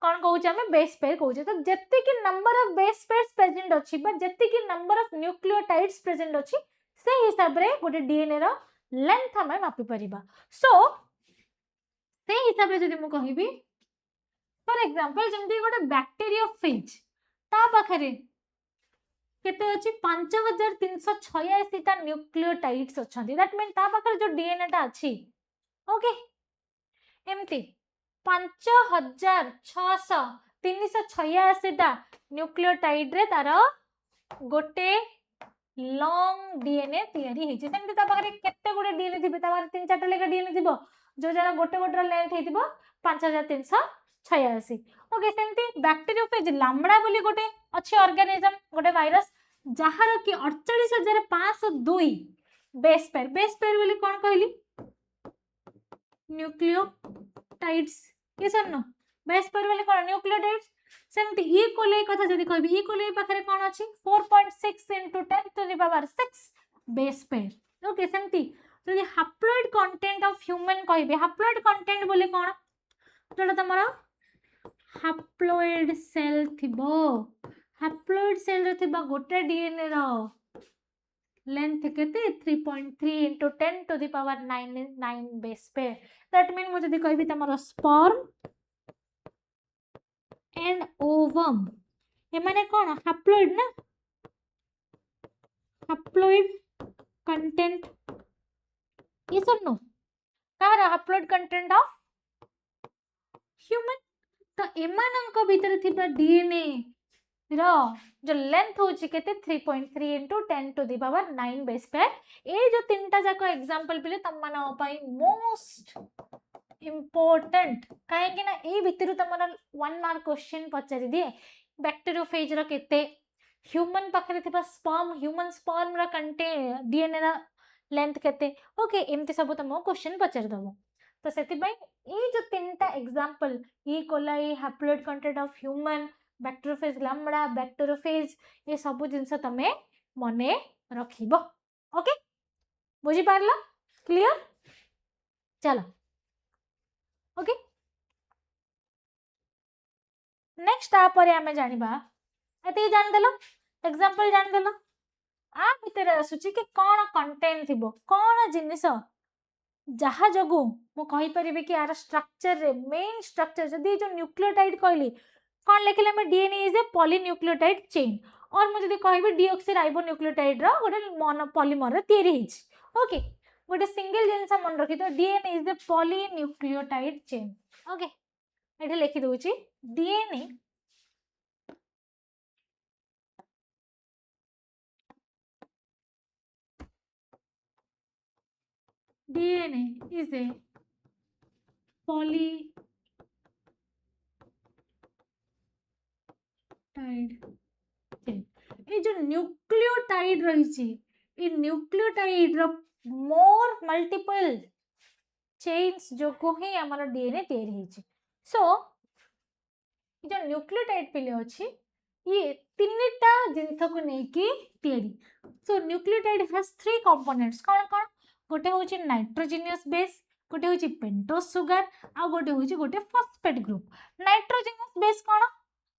कौन कहूचे हमें बेस पेयर कहूचे तो जत्ते की number of base pairs present अछि बा जत्ते की नंबर ऑफ न्यूक्लियोटाइड्स प्रेजेंट अछि से हिसाब रे गोटे डीएनए रो लेंथ हमें मापी परिबा सो से हिसाब रे जदि मु कहिबी फॉर एग्जांपल जमती गोटे बैक्टीरियोफेज ता पाखरे केते अछि 5386 टा न्यूक्लियोटाइड्स अछंती दैट मीन ता पाखरे जो डीएनए टा अछि ओके एमती 5600 386 टा न्यूक्लियोटाइड रे तार गोटे लॉन्ग डीएनए तैयारी हेछि सेमति ता पाखरे केते गुडे डीएनए थिबे ता पाखरे 3-4 टा लेखा डीएनए थिबो जो जरा गोटे गोटे लेंथ हेतिबो 5386 ओके सेमति बैक्टीरियोफेज लाम्बडा बोली गोटे अछि ऑर्गेनिज्म गोटे वायरस जहार कि 48502 बेस पेयर बोली कोन कहली न्यूक्लियोटाइड्स के सरनो बेस पेयर बोली कोन न्यूक्लियोटाइड्स सेमति ई कोलाई कथा जदी कहबी ई कोलाई पाखरे कोन अछि 4.6 into 10 to the power 6 base pair okay सेमति जदी हैप्लॉइड कंटेंट ऑफ ह्यूमन कहबी हैप्लॉइड कंटेंट बोली कोन जोटा तमरा हैप्लॉइड सेल थिबो हैप्लॉइड सेल रे थिबा गोटे डीएनए रो लेंथ केते 3.3 into 10 to the power 9 base pair that mean मु जदी कहबी तमरा स्पर्म एंड ओवम ये माने कोन हैप्लॉइड ना हैप्लॉइड कंटेंट ये सुनो car haploid content of human तो एमानंक भीतर थिबा डीएनए रो जो लेंथ होची केते 3.3 into 10 to the power 9 base pair A जो तीनटा जाको एग्जांपल पिले तम मानो पई मोस्ट इम्पोर्टेंट काहे कि ना ए भितरु तमरा 1 मार्क क्वेश्चन पचारि दिए बैक्टीरियोफेज रो केते ह्यूमन पाखरे थिबा स्पर्म ह्यूमन स्पर्म रा कंटेंट डीएनए रा लेंथ केते ओके एमती सब तमो क्वेश्चन पचारि दबो तो सेति पई ए जो तीनटा example E coli haploid content of human bacteriophage lambda bacteriophage ये सब जिंस तमे मने रखिबो ओके बुझी पारला क्लियर चलो ओके नेक्स्ट आपरे हमें जानिबा एते जान देलो एग्जांपल जान देलो आ भितर आसुची कि कोन कंटेंट थिबो कोन जिनिस जहा जगु मु कहि परिबे कि यार स्ट्रक्चर रे मेन स्ट्रक्चर जदी जो न्यूक्लियोटाइड कहली कोन लेखिले में DNA is a polynucleotide chain और मु जदी कहबे डीऑक्सीराइबोन्यूक्लियोटाइड रो गोटे मोनो पॉलीमर रे तयारी हिच ओके गोटे सिंगल जिनिस मन रखि तो DNA is a polynucleotide chain okay एठे लिखि दोची DNA is a polypeptide chain ये जो न्यूक्लियोटाइड रही ये न्यूक्लियोटाइड रो मोर मल्टीपल चेन्स जो को ही हमारा डीएनए तैयारी हिची सो जो न्यूक्लियोटाइड पिले अछि ये तीनटा जिंस को नेकी तैयारी सो न्यूक्लियोटाइड हैज 3 कंपोनेंट्स कोन कोन गोटे होची नाइट्रोजेनियस बेस गोटे होची पेंटोस सुगर आ गोटे होची गोटे फॉस्फेट ग्रुप नाइट्रोजेनियस बेस कोन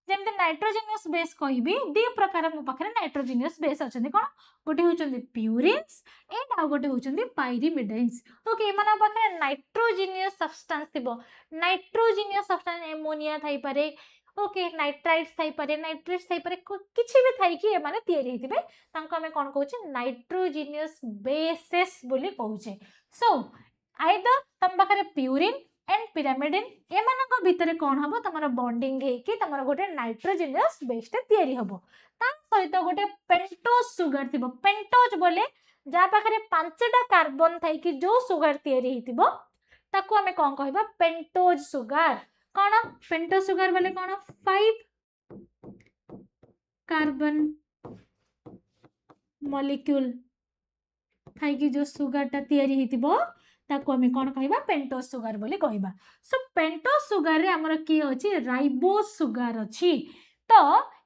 जेमते नाइट्रोजेनियस बेस कहबी दी प्रकार मो पाखरे नाइट्रोजेनियस बेस अछंदी कोन गोटे होचंदी प्यूरिन्स एंड आ गोटे होचंदी पाइरिमिडाइन्स ओके माना पाखरे नाइट्रोजेनियस सब्सटेंस थिबो नाइट्रोजेनियस सब्सटेंस एमोनिया थाई पारे ओके नाइट्राइट्स थाई पारे नाइट्रेट्स थाई पारे किछि भी थाई कि ए माने तयारी हिथिबे तांको हमें कोन कहूचे नाइट्रोजेनियस बेसेस बोली कहूचे सो आइदर तम पाखरे प्यूरिन एंड पिरामिडिन एमानक भितरे कोन हबो तमरा बॉन्डिंग हे कि तमरा गोटे नाइट्रोजेनियस बेस ते तयारी हबो ता सहित गोटे पेंटोज सुगर थिबो पेंटोज बोले जा पाखरे 5टा कार्बन थाई कि जो सुगर तयारी हिथिबो ताको हमें कोन कहबा पेंटोज सुगर कोन पेंटोज सुगर बोले कोन 5 कार्बन मॉलिक्यूल थाई कि जो सुगर ता तयारी हिथिबो ताको हमें कोन कहबा पेंटोज सुगर बोली कहबा सो पेंटोज सुगर रे हमर की अछि राइबोस सुगर अछि तो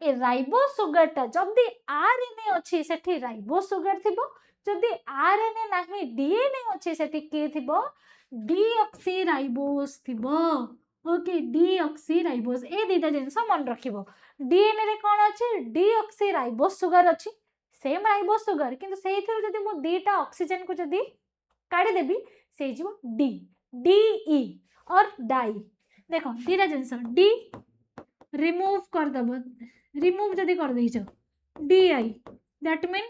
ए राइबोस सुगर ता जदी आरएनए अछि सेठी राइबोस सुगर थिबो जदी आरएनए नाही डीएनए अछि सेठी के थिबो डीऑक्सीराइबोस थिबो ओके डीऑक्सीराइबोस ए दुटा जिंस मन रखिबो डीएनए रे कोन अछि डीऑक्सीराइबोस सुगर अछि सेम राइबोस सुगर किंतु सेहिथि जदी मु दुटा ऑक्सीजन को जदी काढी देबी से जो डी डी और डाई देखो दुटा जिनस डी रिमूव कर दबो रिमूव जदी कर दैछो डी आई दैट मीन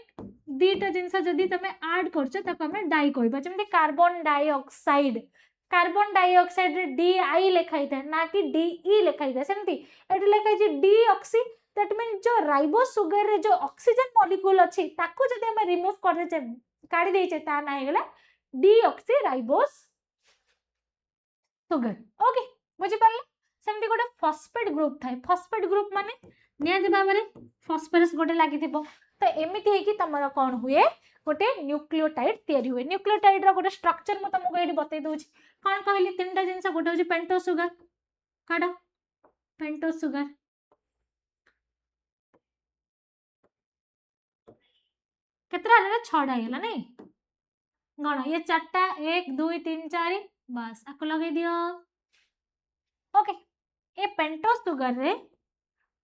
दुटा जिनस जदी तमे ऐड करछो ताको हमें डाई कहबा जेमते कार्बन डाइऑक्साइड कार्बन डाइऑक्साइड रे DI लिखाई था ना कि DE लिखाई था सेमती एटी लिखाई जे डीऑक्सी दैट मीन जो राइबोस सुगर रे जो ऑक्सीजन मॉलिक्यूल अछि ताको जदि हम रिमूव कर दे काढी देचे ता ना हेगला डीऑक्सी राइबोस सुगर ओके बुझी पाले सेमती गोटे फॉस्फेट ग्रुप थाए फॉस्फेट ग्रुप माने नियंति भाबरे फॉस्फोरस गोटे लागि थिबो तो एमिति हे कि तमरा कोन हुए गोटे न्यूक्लियोटाइड तयारी हुए न्यूक्लियोटाइड रो गोटे स्ट्रक्चर म तुमको एठी बतै दोछि कोन कहली तीनटा जिंस गोटे होछि पेंटोस सुगर काडो पेंटोस सुगर केतरा रे 6टा हेला नै गण ये चारटा 1 2 3 4 बस आको लगे दियो ओके ए पेंटोस सुगर रे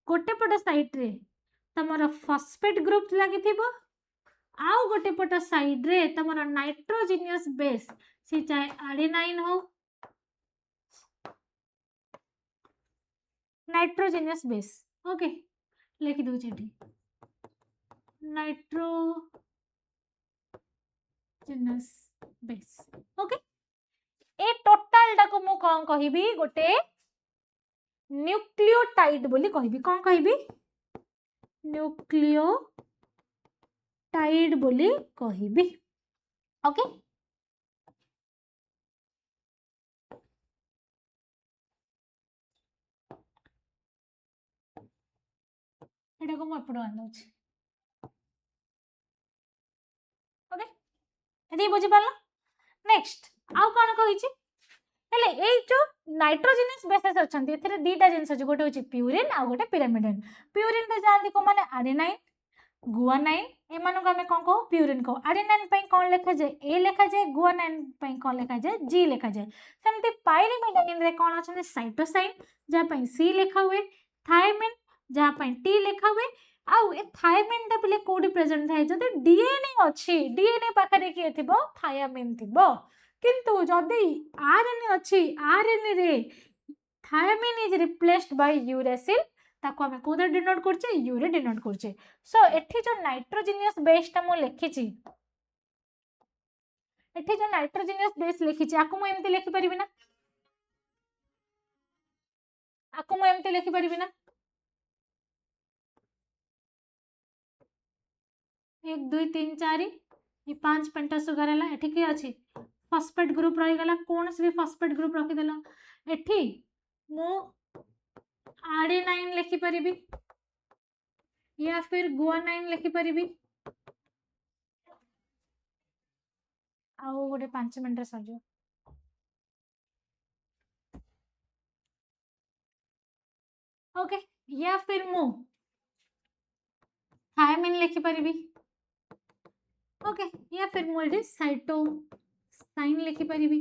गोटे पट साइड रे तमरा फॉस्फेट ग्रुप लागि थिबो आउ गोटे पट साइड रे तमरा नाइट्रोजेनियस बेस से चाहे एडेनाइन हो नाइट्रोजेनियस बेस ओके लिखि दउ छेठी नाइट्रोजेनस बेस ओके ए टोटल टाको मु कोन कहिबी गोटे न्यूक्लियोटाइड बोली कहिबी कोन कहिबी न्यूक्लियोटाइड बोली कहिबी ओके एटा को मपड़ आनछ ओके एदी बुझी पालो नेक्स्ट आउ कोन कहिची हेले एई जो नाइट्रोजेनस बेसेस अछंती एथिरे दीटा जिंस अछि गोटे होची प्यूरिन आ गोटे पिरामिडन प्यूरिन रे जानती को माने एडेनाइन गुआनाइन एमानु को हमें कोन को प्यूरिन को एडेनाइन पई कोन लिखा जाय ए लिखा जाय गुआनाइन पई कोन लिखा जाय जी लिखा जाय सेमती पाइरिमिडाइन रे कोन अछंती साइटोसाइन जा पई सी लिखा हुए थायमिन जा पई टी लिखा हुए आउ ए थायमिन टा पले कोडी प्रेजेंट थाय जदि डीएनए अछि डीएनए पाखरे के थिबो थायमिन थिबो किंतु जदि आरएनए अछि आरएनए रे thymine is replaced by uracil ताको हमें कोदे डिनोट करछे यूरे डिनोट करछे सो एठी जो नाइट्रोजेनियस बेस ता मु लिखिछि एठी जो नाइट्रोजेनियस बेस लिखिछि आको मु एमति लिखि परिबि ना आको मु एमति लिखि परिबि ना 1 2 3 4 ये 5 पेंटोस सुगर हला एठी की अछि फॉस्फेट ग्रुप रही गला कौन से भी फॉस्फेट ग्रुप रखी देला एठी मु एडेनाइन लिखि परिबी या फिर गुआनाइन लिखि परिबी आउ गोटे 5 मिनिट रे सरजो ओके या फिर मु थायमिन लिखि परिबी ओके या फिर मु एठी साइटोसाइन लिखि परिबी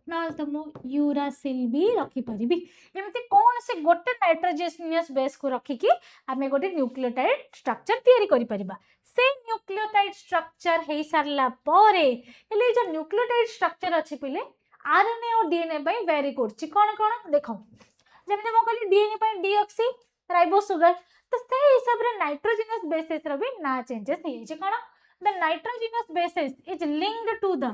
न तो मु यूरासिल भी रखी परिबी एमती कौन से गोटे नाइट्रोजेनियस बेस को रखी कि हमें गोटे न्यूक्लियोटाइड स्ट्रक्चर तयारी करि परिबा से न्यूक्लियोटाइड स्ट्रक्चर हे सरला परे एले जो न्यूक्लियोटाइड स्ट्रक्चर अछि पिले आरएनए और डीएनए पई वेरी करछि कोन कोन देखो जेमते मो कहली डीएनए पई डीऑक्सी राइबोस सुगर तो से हिसाब रे नाइट्रोजेनियस बेसेस रो भी ना चेंजेस हे छै कोन the nitrogenous basis is linked to the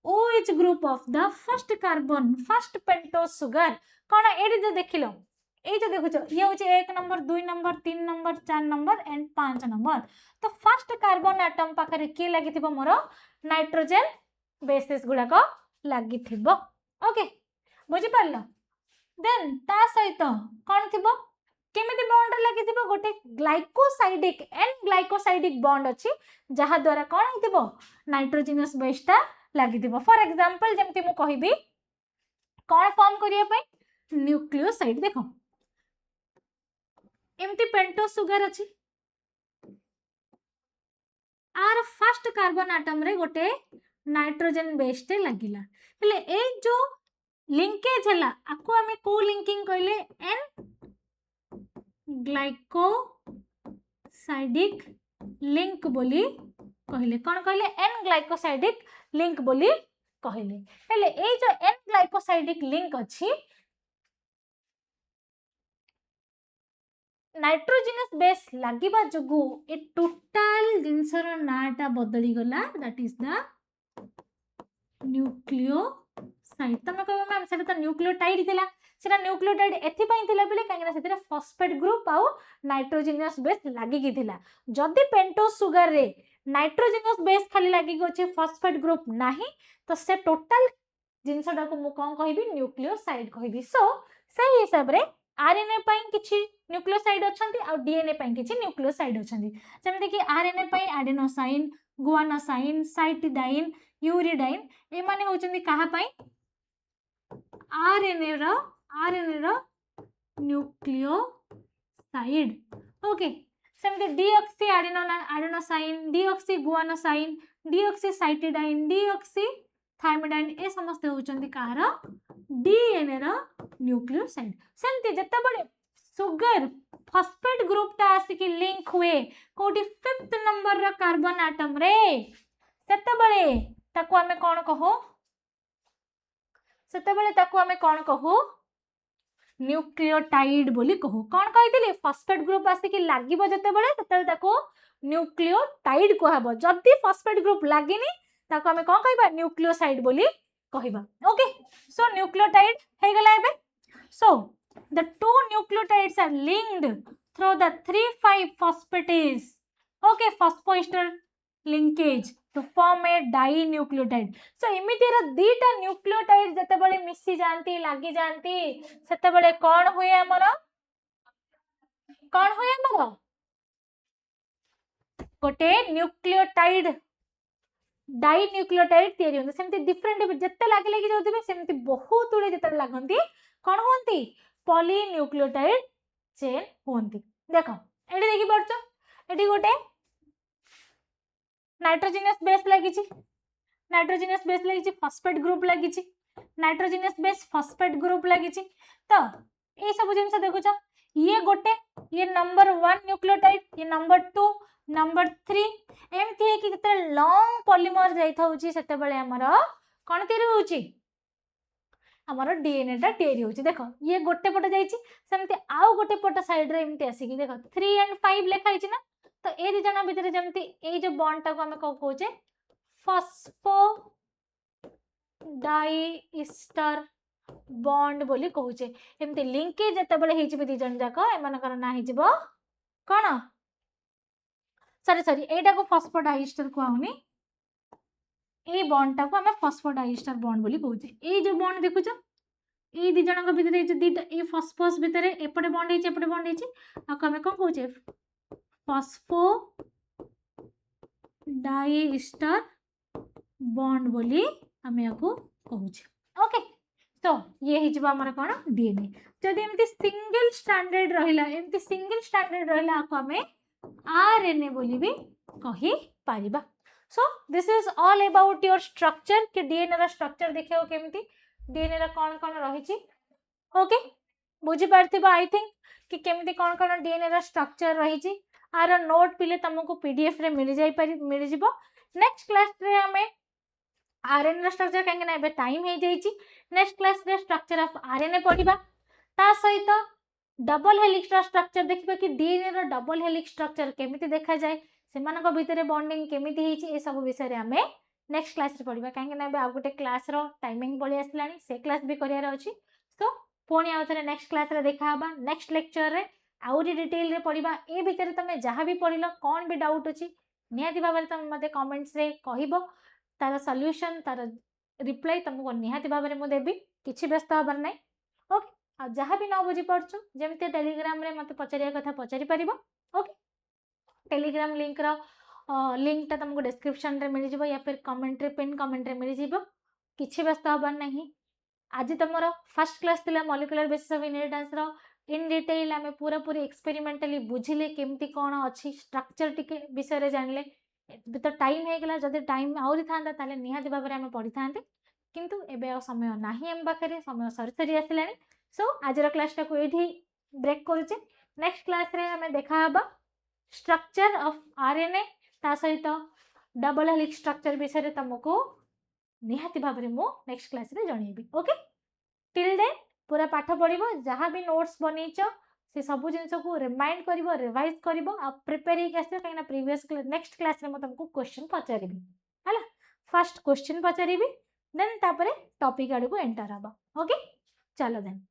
OH group of the first carbon first pentose sugar cone AD जे देखिलो ए जे देखुछो ये होचे 1 number 2 number 3 number 4 number and 5 number तो फर्स्ट कार्बन एटम पाखरे के लागि थिबो मोर नाइट्रोजन बेसिस गुडा को लागि थिबो ओके बुझी पारलो देन ता सहित कोन थिबो केमिति बॉन्ड लागि थिबो गोटे ग्लाइकोसाइडिक एन ग्लाइकोसाइडिक बॉन्ड अछि जहा द्वारा कोन हिथिबो नाइट्रोजेनस बेसटा लागि थिबो फॉर एग्जांपल जेमति मु कहिबी कोन फॉर्म करिया पई न्यूक्लियोसाइड देखो एमती पेंटोस सुगर अछि आर फर्स्ट कार्बन एटम रे गोटे नाइट्रोजन बेसटे लागिला हेले ए जो लिंकेज हला आको हमें को लिंकिंग कहले एन ग्लाइकोसाइडिक लिंक बोली कहले कोन कहले एन ग्लाइकोसाइडिक लिंक बोली कहले हेले ए जो एन ग्लाइकोसाइडिक लिंक अछि नाइट्रोजेनस बेस लागिबा जगु ए टोटल जिंसर नाटा बदली गला that is the nucleoside side तुम कह मैम से तो न्यूक्लियोटाइड थिला सेटा न्यूक्लियोटाइड एथिपाई थिला बेले काहेना सेतिरा फॉस्फेट ग्रुप आउ नाइट्रोजनियस बेस लागि कि थिला जदि पेंटोस सुगर रे नाइट्रोजनियस बेस खाली लागि गछि फॉस्फेट ग्रुप नाही तो से टोटल जिनसटा को मु कोन कहबी न्यूक्लियोसाइड कहबी सो सही हिसाब रे आरएनए पई किछि न्यूक्लियोसाइड अछंती आ डीएनए पई किछि न्यूक्लियोसाइड अछंती जेमति कि आरएनए पई एडेनोसाइन गुआनोसाइन साइटिडाइन यूरिडाइन ए माने होचंती कहा पई आरएनए रो न्यूक्लियोसाइड ओके सेमते deoxy adenosine deoxy guanosine deoxy cytidine deoxy thymidine ए समस्त होचंती कहार डीएनए रो न्यूक्लियोसाइड सेमते जत्ते बडे सुगर फॉस्फेट ग्रुप ता आसिकी लिंक हुए कोटी 5th नंबर रो कार्बन एटम रे सेते बडे ताको हमें कोन कहो सेते बडे ताको हमें कोन कहो न्यूक्लियोटाइड बोली कहो कोन कहितली फॉस्फेट ग्रुप आसिकी लागिबो जते बडे तते ताको न्यूक्लियोटाइड कहबो जदी फॉस्फेट ग्रुप लागिनी ताको हमें कोन कहबा न्यूक्लियोसाइड बोली कहबा ओके सो न्यूक्लियोटाइड हे गला एबे सो the two nucleotides are linked through the 3,5 phosphatase okay phosphoester linkage to form a dinucleotide so इमिति रा दीटा न्यूक्लियोटाइड जते बळे मिसी जानती लागि जानती सेते बळे कोन होय हमर गोटे न्यूक्लियोटाइड डाइन्यूक्लियोटाइड तयारी होते सेमती डिफरेंट जते लागि लागि जाउथिबे सेमती बहुत उळे जते लागंती कोन होंती पॉलीन्यूक्लियोटाइड चेन होंती देखो एडी देखि परछो एडी गोटे नाइट्रोजनियस बेस लागिछि फॉस्फेट ग्रुप लागिछि नाइट्रोजनियस बेस फॉस्फेट ग्रुप लागिछि तो ए सब जिंस देखुछ ये गोटे ये नंबर 1 न्यूक्लियोटाइड ये नंबर 2 नंबर 3 एमती है कि जते लॉन्ग पॉलीमर जाई थाउची सेते बेले हमर कोन तयारी होउची हमर डीएनए टा तयारी होउची देखो ये गोटे पट जाईची सेमते आउ गोटे पट साइड रे एमती आसी कि देखो 3 and 5 लिखा हिची ना तो ए दि जणा भितर जेमती ए जो बॉन्ड टा को हमें कहूचे फॉस्फो डाइस्टर बॉन्ड बोली कहूचे एमती लिंकेज जते बेले हिची दि जण जाको एमानकर ना हिजबो कोन सॉरी एटा को फॉस्फोडाइस्टर को आउनी ए बॉन्ड टा को हमें फॉस्फोडाइस्टर बॉन्ड बोली कहूचे ए जो बॉन्ड देखुछ ए दि जणक भितर ए दीटा ए फॉस्फोस भितर एपटे बॉन्ड हिची एपटे बॉन्ड हिची आ हमें कोन कहूचे फॉस्फो डाइस्टर बॉन्ड बोली हमें याको कहूचे ओके तो ये हिजबा हमर कोन डीएनए जदि एमती सिंगल स्टैंडर्ड रहिला आको हमें आरएनए बोली भी कहि Paribas so this is all about your structure कि डीएनए रा स्ट्रक्चर देखियो केमती डीएनए रा कोन कोन रहिछि ओके बुझी पारथिबा आई थिंक कि केमती कोन कोन डीएनए रा स्ट्रक्चर रहिछि आर नोट पिले तुमको पीडीएफ रे मिल जिवो नेक्स्ट क्लास रे हमें आरएनए रा स्ट्रक्चर काहे ना एबे टाइम हे जाईछि नेक्स्ट क्लास रे स्ट्रक्चर ऑफ आरएनए पढिबा ता सहित डबल हेलिक्स रा स्ट्रक्चर देखिबा कि डीएनए रा डबल हेलिक्स स्ट्रक्चर केमिति देखा जाए सेमानक भितरे बॉन्डिंग केमिति हेछि ए सब विषय रे हमें नेक्स्ट क्लास रे पढिबा काहे ना एबे आ गोटे क्लास रो टाइमिंग पळि आसलानी से क्लास भी करियार अछि तो पुणी आउथरे नेक्स्ट क्लास रे देखा हबा नेक्स्ट लेक्चर रे आउरी डिटेल रे पढिबा ए भितरे तमे जहां भी पढिलो कोन भी डाउट अछि निहाती भाबरे तमे मते कमेंट्स रे कहिबो तार सॉल्यूशन तार रिप्लाई तुमको निहाती भाबरे मु देबी किछि व्यस्त हबर नै ओके आ जहां भी न बुझी पड़छु जेमते टेलीग्राम रे मते पचारिया कथा पचारि परिबो ओके टेलीग्राम लिंक रो लिंक ता तुमको डिस्क्रिप्शन रे मिल जिवो या फिर कमेंट रे पिन कमेंट रे मिल जिवो किछि व्यस्त हबर नहीं आज तुमरो फर्स्ट क्लास तिला मॉलिक्यूलर बेसिस ऑफ इनहेरिटेंस रो इन डिटेल हमें पूरा पूरी एक्सपेरिमेंटली बुझिले केमती कोन अछि स्ट्रक्चर टिके विषय रे जानले तो टाइम हे गला जदि टाइम आउरी थांदा ताले निहाती भाबरे हमें पढि थांते किंतु एबे आ समय नाही हम पाखरे समय सरी सरी आसिलानी सो आज रो क्लास टा को एठी ब्रेक करूचे नेक्स्ट क्लास रे हमें देखा हबा स्ट्रक्चर ऑफ आरएनए ता सहित डबल हेलिक्स स्ट्रक्चर विषय रे तुमको निहाती भाबरे मो नेक्स्ट क्लास रे जणेबी ओके टिल देन पूरा पाठ पढिबो जहां भी नोट्स बनेइचो से सब जिंस को रिमाइंड करिवो रिवाइज करिवो आ प्रिपेयर ही आसे काइना प्रीवियस नेक्स्ट क्लास रे म तुमको क्वेश्चन पचारिबी हला फर्स्ट क्वेश्चन पचारिबी देन तापरे टॉपिक आड़ को एंटर हबा ओके चलो देन